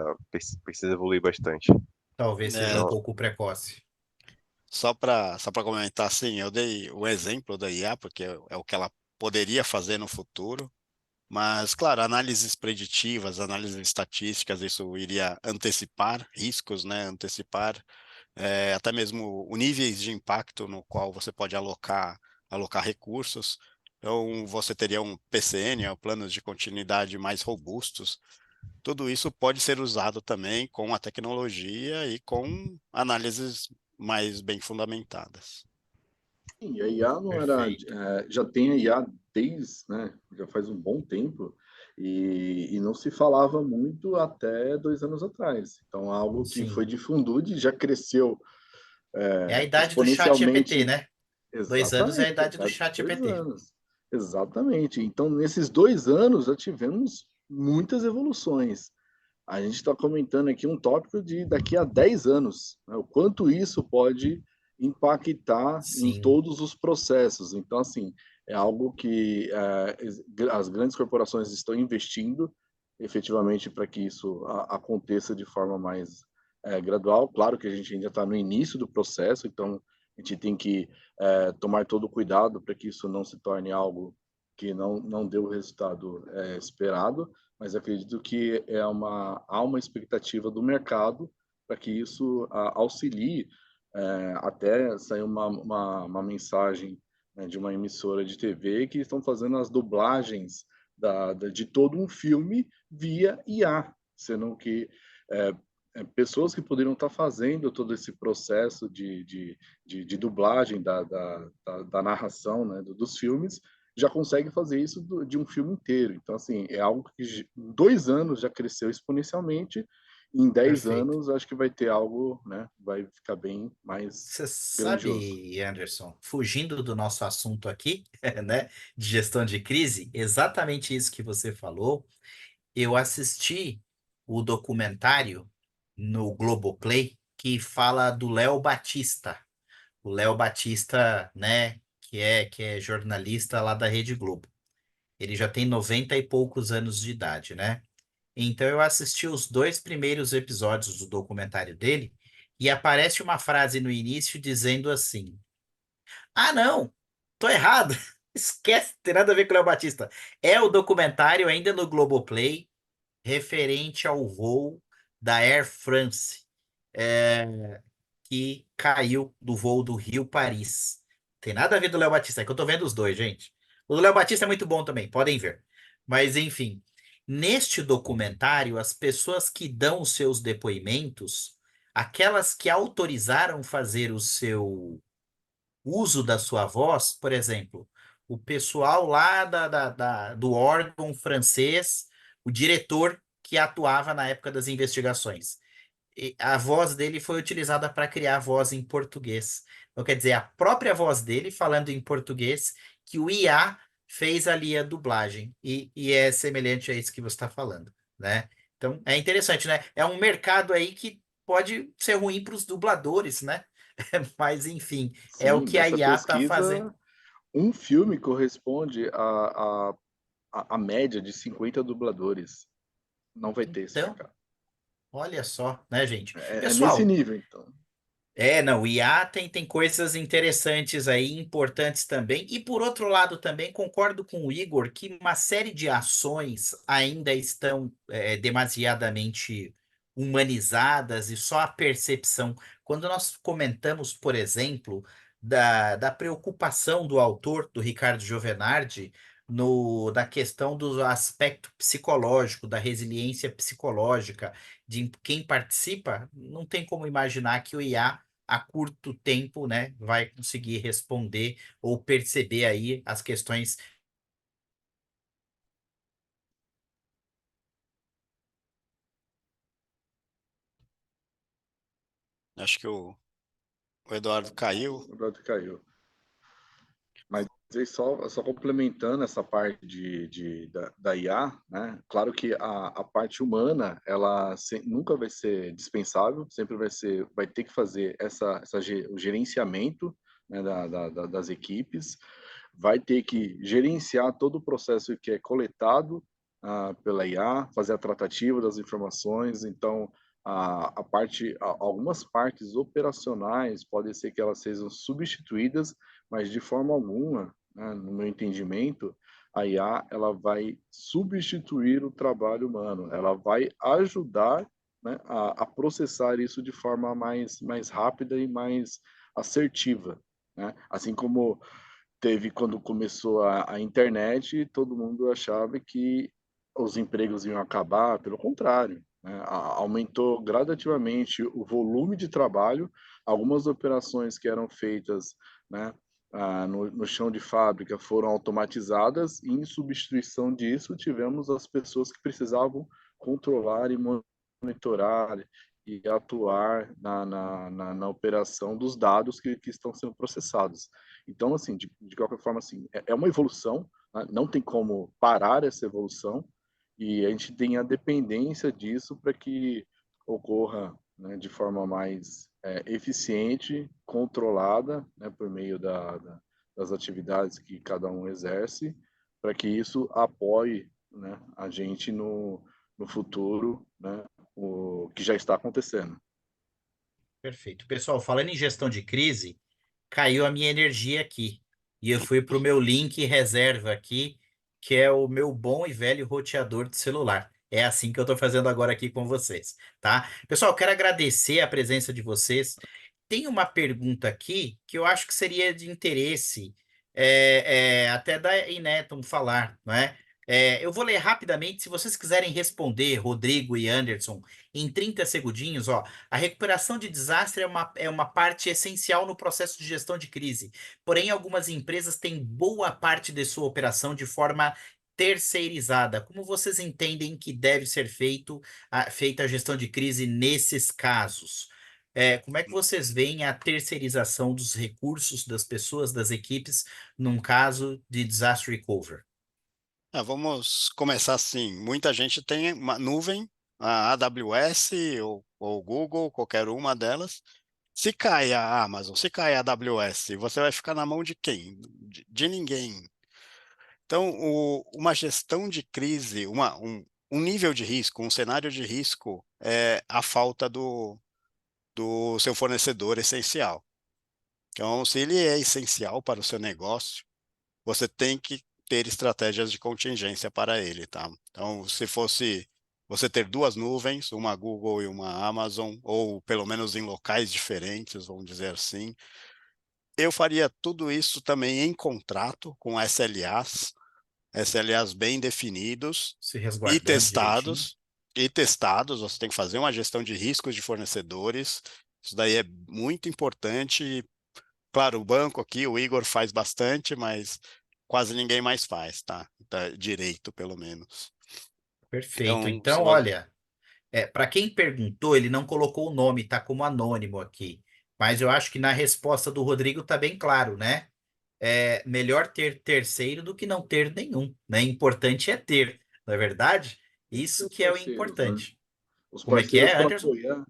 precisa evoluir bastante. Talvez seja um É, Não, pouco precoce. só para comentar, assim, eu dei o exemplo da IA, porque é o que ela poderia fazer no futuro, mas, claro, análises preditivas, análises estatísticas, isso iria antecipar riscos, né? Antecipar até mesmo o níveis de impacto no qual você pode alocar recursos. Então, você teria um PCN, planos de continuidade mais robustos, tudo isso pode ser usado também com a tecnologia e com análises mais bem fundamentadas. Sim, a IA não era, Perfeito. já tem a IA desde, né, já faz um bom tempo, e não se falava muito até 2 anos atrás. Então, algo que foi Sim. difundido e já cresceu É a idade do chat GPT, exponencialmente. né? 2 anos é a Exatamente, idade do faz chat 2 GPT. anos. Exatamente. Então, nesses 2 anos, já tivemos muitas evoluções. A gente está comentando aqui um tópico de daqui a 10 anos, né? O quanto isso pode impactar em Sim, todos os processos. Então, assim, é algo que as grandes corporações estão investindo efetivamente para que isso aconteça de forma mais gradual. Claro que a gente ainda está no início do processo, então a gente tem que tomar todo o cuidado para que isso não se torne algo que não dê o resultado esperado, mas acredito que há uma expectativa do mercado para que isso auxilie. Até saiu uma mensagem, né, de uma emissora de TV que estão fazendo as dublagens de todo um filme via IA, sendo que é, pessoas que poderiam estar fazendo todo esse processo de dublagem da narração, né, dos filmes, já consegue fazer isso de um filme inteiro. Então, assim, é algo que em 2 anos já cresceu exponencialmente, e em 10 perfeito. anos acho que vai ter algo, né, vai ficar bem mais Você grandioso. sabe, Anderson, fugindo do nosso assunto aqui, né, de gestão de crise, exatamente isso que você falou, eu assisti o documentário no Globoplay que fala do Léo Batista. O Léo Batista, né, que é jornalista lá da Rede Globo. Ele já tem 90 e poucos anos de idade, né? Então eu assisti os 2 primeiros episódios do documentário dele e aparece uma frase no início dizendo assim: Ah, não, tô errado. Esquece, tem nada a ver com o Léo Batista. É o documentário ainda no Globoplay referente ao voo da Air France, que caiu do voo do Rio-Paris. Tem nada a ver do Léo Batista, é que eu tô vendo os dois, gente. O do Léo Batista é muito bom também, podem ver. Mas, enfim, neste documentário, as pessoas que dão os seus depoimentos, aquelas que autorizaram fazer o seu uso da sua voz, por exemplo, o pessoal lá do órgão francês, o diretor que atuava na época das investigações a voz dele foi utilizada para criar a voz em português. Então, quer dizer, a própria voz dele falando em português, que o IA fez ali a dublagem. E é semelhante a isso que você está falando, né? Então, é interessante, né? É um mercado aí que pode ser ruim para os dubladores, né? Mas, enfim, é o Sim, que a nessa IA está fazendo. pesquisa, um filme corresponde a média de 50 dubladores. Não vai ter esse Então, mercado. olha só, né, gente? É nesse Pessoal, nível, então. não, o IA tem coisas interessantes aí, importantes também. E por outro lado, também concordo com o Igor que uma série de ações ainda estão demasiadamente humanizadas e só a percepção. Quando nós comentamos, por exemplo, da preocupação do autor, do Ricardo Giovenardi, da questão do aspecto psicológico, da resiliência psicológica de quem participa, não tem como imaginar que o IA a curto tempo, né, vai conseguir responder ou perceber aí as questões. Acho que o Eduardo caiu. O Eduardo caiu. Mas aí só complementando essa parte da IA, né? Claro que a parte humana, ela nunca vai ser dispensável, sempre vai ter que fazer o gerenciamento, né, das equipes, vai ter que gerenciar todo o processo que é coletado pela IA, fazer a tratativa das informações. Então, algumas partes operacionais podem ser que elas sejam substituídas, mas de forma alguma, né, no meu entendimento, a IA ela vai substituir o trabalho humano, ela vai ajudar, né, a processar isso de forma mais rápida e mais assertiva, né? Assim como teve quando começou a internet, todo mundo achava que os empregos iam acabar, pelo contrário, né, aumentou gradativamente o volume de trabalho, algumas operações que eram feitas, né, no chão de fábrica foram automatizadas e em substituição disso tivemos as pessoas que precisavam controlar e monitorar e atuar na operação dos dados que estão sendo processados. Então, assim, de qualquer forma, assim, é uma evolução, né? Não tem como parar essa evolução, e a gente tem a dependência disso para que ocorra, né, de forma mais eficiente, controlada, né, por meio das atividades que cada um exerce, para que isso apoie, né, a gente no futuro, né, o que já está acontecendo. Perfeito. Pessoal, falando em gestão de crise, caiu a minha energia aqui. E eu fui para o meu link reserva aqui, que é o meu bom e velho roteador de celular. É assim que eu estou fazendo agora aqui com vocês, tá? Pessoal, quero agradecer a presença de vocês. Tem uma pergunta aqui que eu acho que seria de interesse até da Inetum falar, não é? Eu vou ler rapidamente, se vocês quiserem responder, Rodrigo e Anderson, em 30 segundinhos, ó. A recuperação de desastre é uma parte essencial no processo de gestão de crise. Porém, algumas empresas têm boa parte de sua operação de forma terceirizada. Como vocês entendem que deve ser feita a gestão de crise nesses casos? Como é que vocês veem a terceirização dos recursos das pessoas, das equipes, num caso de disaster recovery? Vamos começar assim. Muita gente tem uma nuvem, a AWS ou Google, qualquer uma delas. Se cai a Amazon, se cai a AWS, você vai ficar na mão de quem? De ninguém. Então, uma gestão de crise, um nível de risco, um cenário de risco é a falta do seu fornecedor essencial. Então, se ele é essencial para o seu negócio, você tem que ter estratégias de contingência para ele, tá? Então, se fosse você ter duas nuvens, uma Google e uma Amazon, ou pelo menos em locais diferentes, vamos dizer assim, eu faria tudo isso também em contrato com SLAs bem definidos Se e resguardando direitinho? testados, você tem que fazer uma gestão de riscos de fornecedores, isso daí é muito importante. Claro, o banco aqui, o Igor faz bastante, mas quase ninguém mais faz, tá? Direito, pelo menos. Perfeito. Então, se Então, olha. Para quem perguntou, ele não colocou o nome, tá como anônimo aqui. Mas eu acho que na resposta do Rodrigo tá bem claro, né? É melhor ter terceiro do que não ter nenhum, né? Importante é ter, não é verdade? Tem que ter Isso os que é o parceiros, né? importante. Os Como é que parceiros é, para Anderson? apoiar.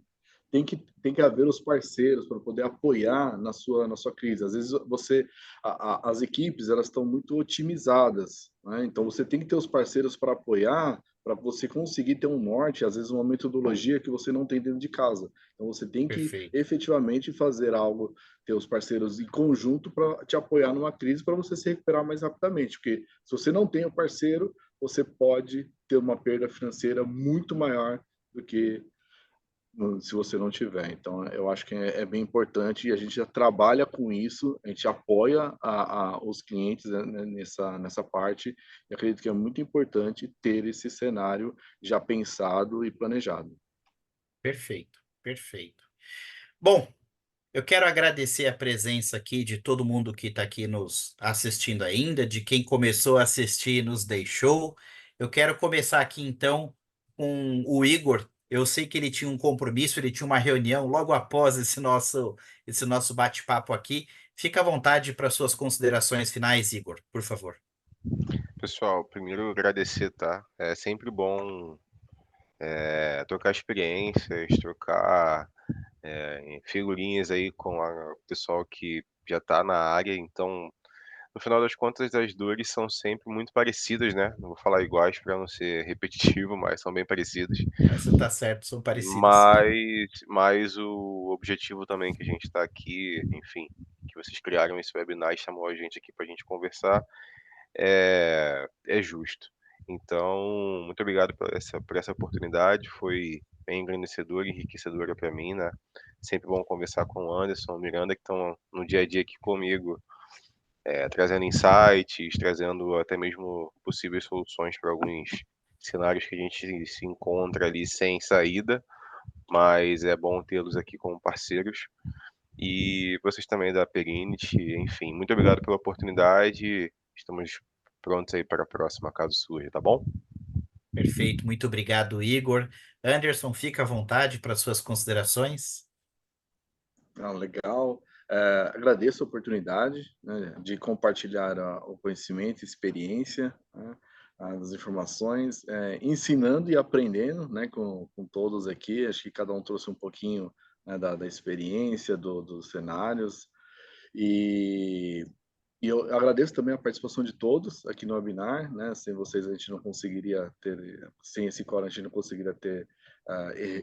Tem que haver os parceiros para poder apoiar na sua crise. Às vezes as equipes elas estão muito otimizadas, né? Então você tem que ter os parceiros para apoiar, para você conseguir ter um norte, às vezes uma metodologia que você não tem dentro de casa. Então você tem que Perfeito, efetivamente fazer algo, ter os parceiros em conjunto para te apoiar numa crise para você se recuperar mais rapidamente, porque se você não tem o parceiro, você pode ter uma perda financeira muito maior do que se você não tiver. Então, eu acho que é bem importante e a gente já trabalha com isso, a gente apoia os clientes, né, nessa parte, e acredito que é muito importante ter esse cenário já pensado e planejado. perfeito, perfeito. Bom, eu quero agradecer a presença aqui de todo mundo que está aqui nos assistindo ainda, de quem começou a assistir e nos deixou. Eu quero começar aqui então com o Igor. Eu sei que ele tinha um compromisso, ele tinha uma reunião logo após esse nosso bate-papo aqui. Fica à vontade para suas considerações finais, Igor, por favor. Pessoal, primeiro agradecer, tá? É sempre bom trocar experiências, trocar figurinhas aí com o pessoal que já está na área. Então, no final das contas, as dores são sempre muito parecidas, né? Não vou falar iguais para não ser repetitivo, mas são bem parecidas. Mas você está certo, são parecidas sim. Mas o objetivo também que a gente está aqui, enfim, que vocês criaram esse webinar e chamou a gente aqui para a gente conversar, é justo. Então, muito obrigado por essa oportunidade, foi bem engrandecedora e enriquecedora para mim, né? Sempre bom conversar com o Anderson, o Miranda, que estão no dia a dia aqui comigo, trazendo insights, trazendo até mesmo possíveis soluções para alguns cenários que a gente se encontra ali sem saída, mas é bom tê-los aqui como parceiros. E vocês também da Perinity, enfim, muito obrigado pela oportunidade. Estamos prontos aí para a próxima, caso surja, tá bom? Perfeito, muito obrigado, Igor. Anderson, fica à vontade para suas considerações. Legal. Agradeço a oportunidade, né, de compartilhar o conhecimento, experiência, né, as informações, ensinando e aprendendo, né, com todos aqui. Acho que cada um trouxe um pouquinho, né, da experiência, dos cenários. E eu agradeço também a participação de todos aqui no webinar, né? Sem vocês a gente não conseguiria ter, sem esse core a gente não conseguiria ter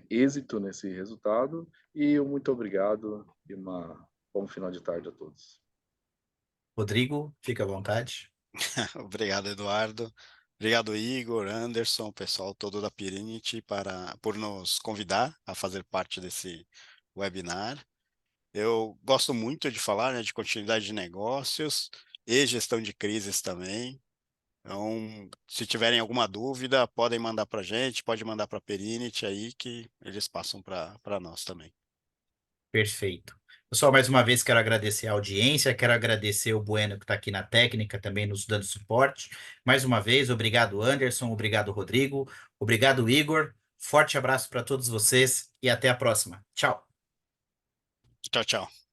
êxito nesse resultado. E muito obrigado e bom final de tarde a todos. Rodrigo, fica à vontade. Obrigado, Eduardo. Obrigado, Igor, Anderson, pessoal todo da Perinity por nos convidar a fazer parte desse webinar. Eu gosto muito de falar, né, de continuidade de negócios e gestão de crises também. Então, se tiverem alguma dúvida, podem mandar para a gente, pode mandar para a Perinity aí que eles passam para nós também. Perfeito. Pessoal, mais uma vez quero agradecer a audiência, quero agradecer o Bueno que está aqui na técnica também nos dando suporte. Mais uma vez, obrigado Anderson, obrigado Rodrigo, obrigado Igor. Forte abraço para todos vocês e até a próxima. Tchau. Tchau, tchau.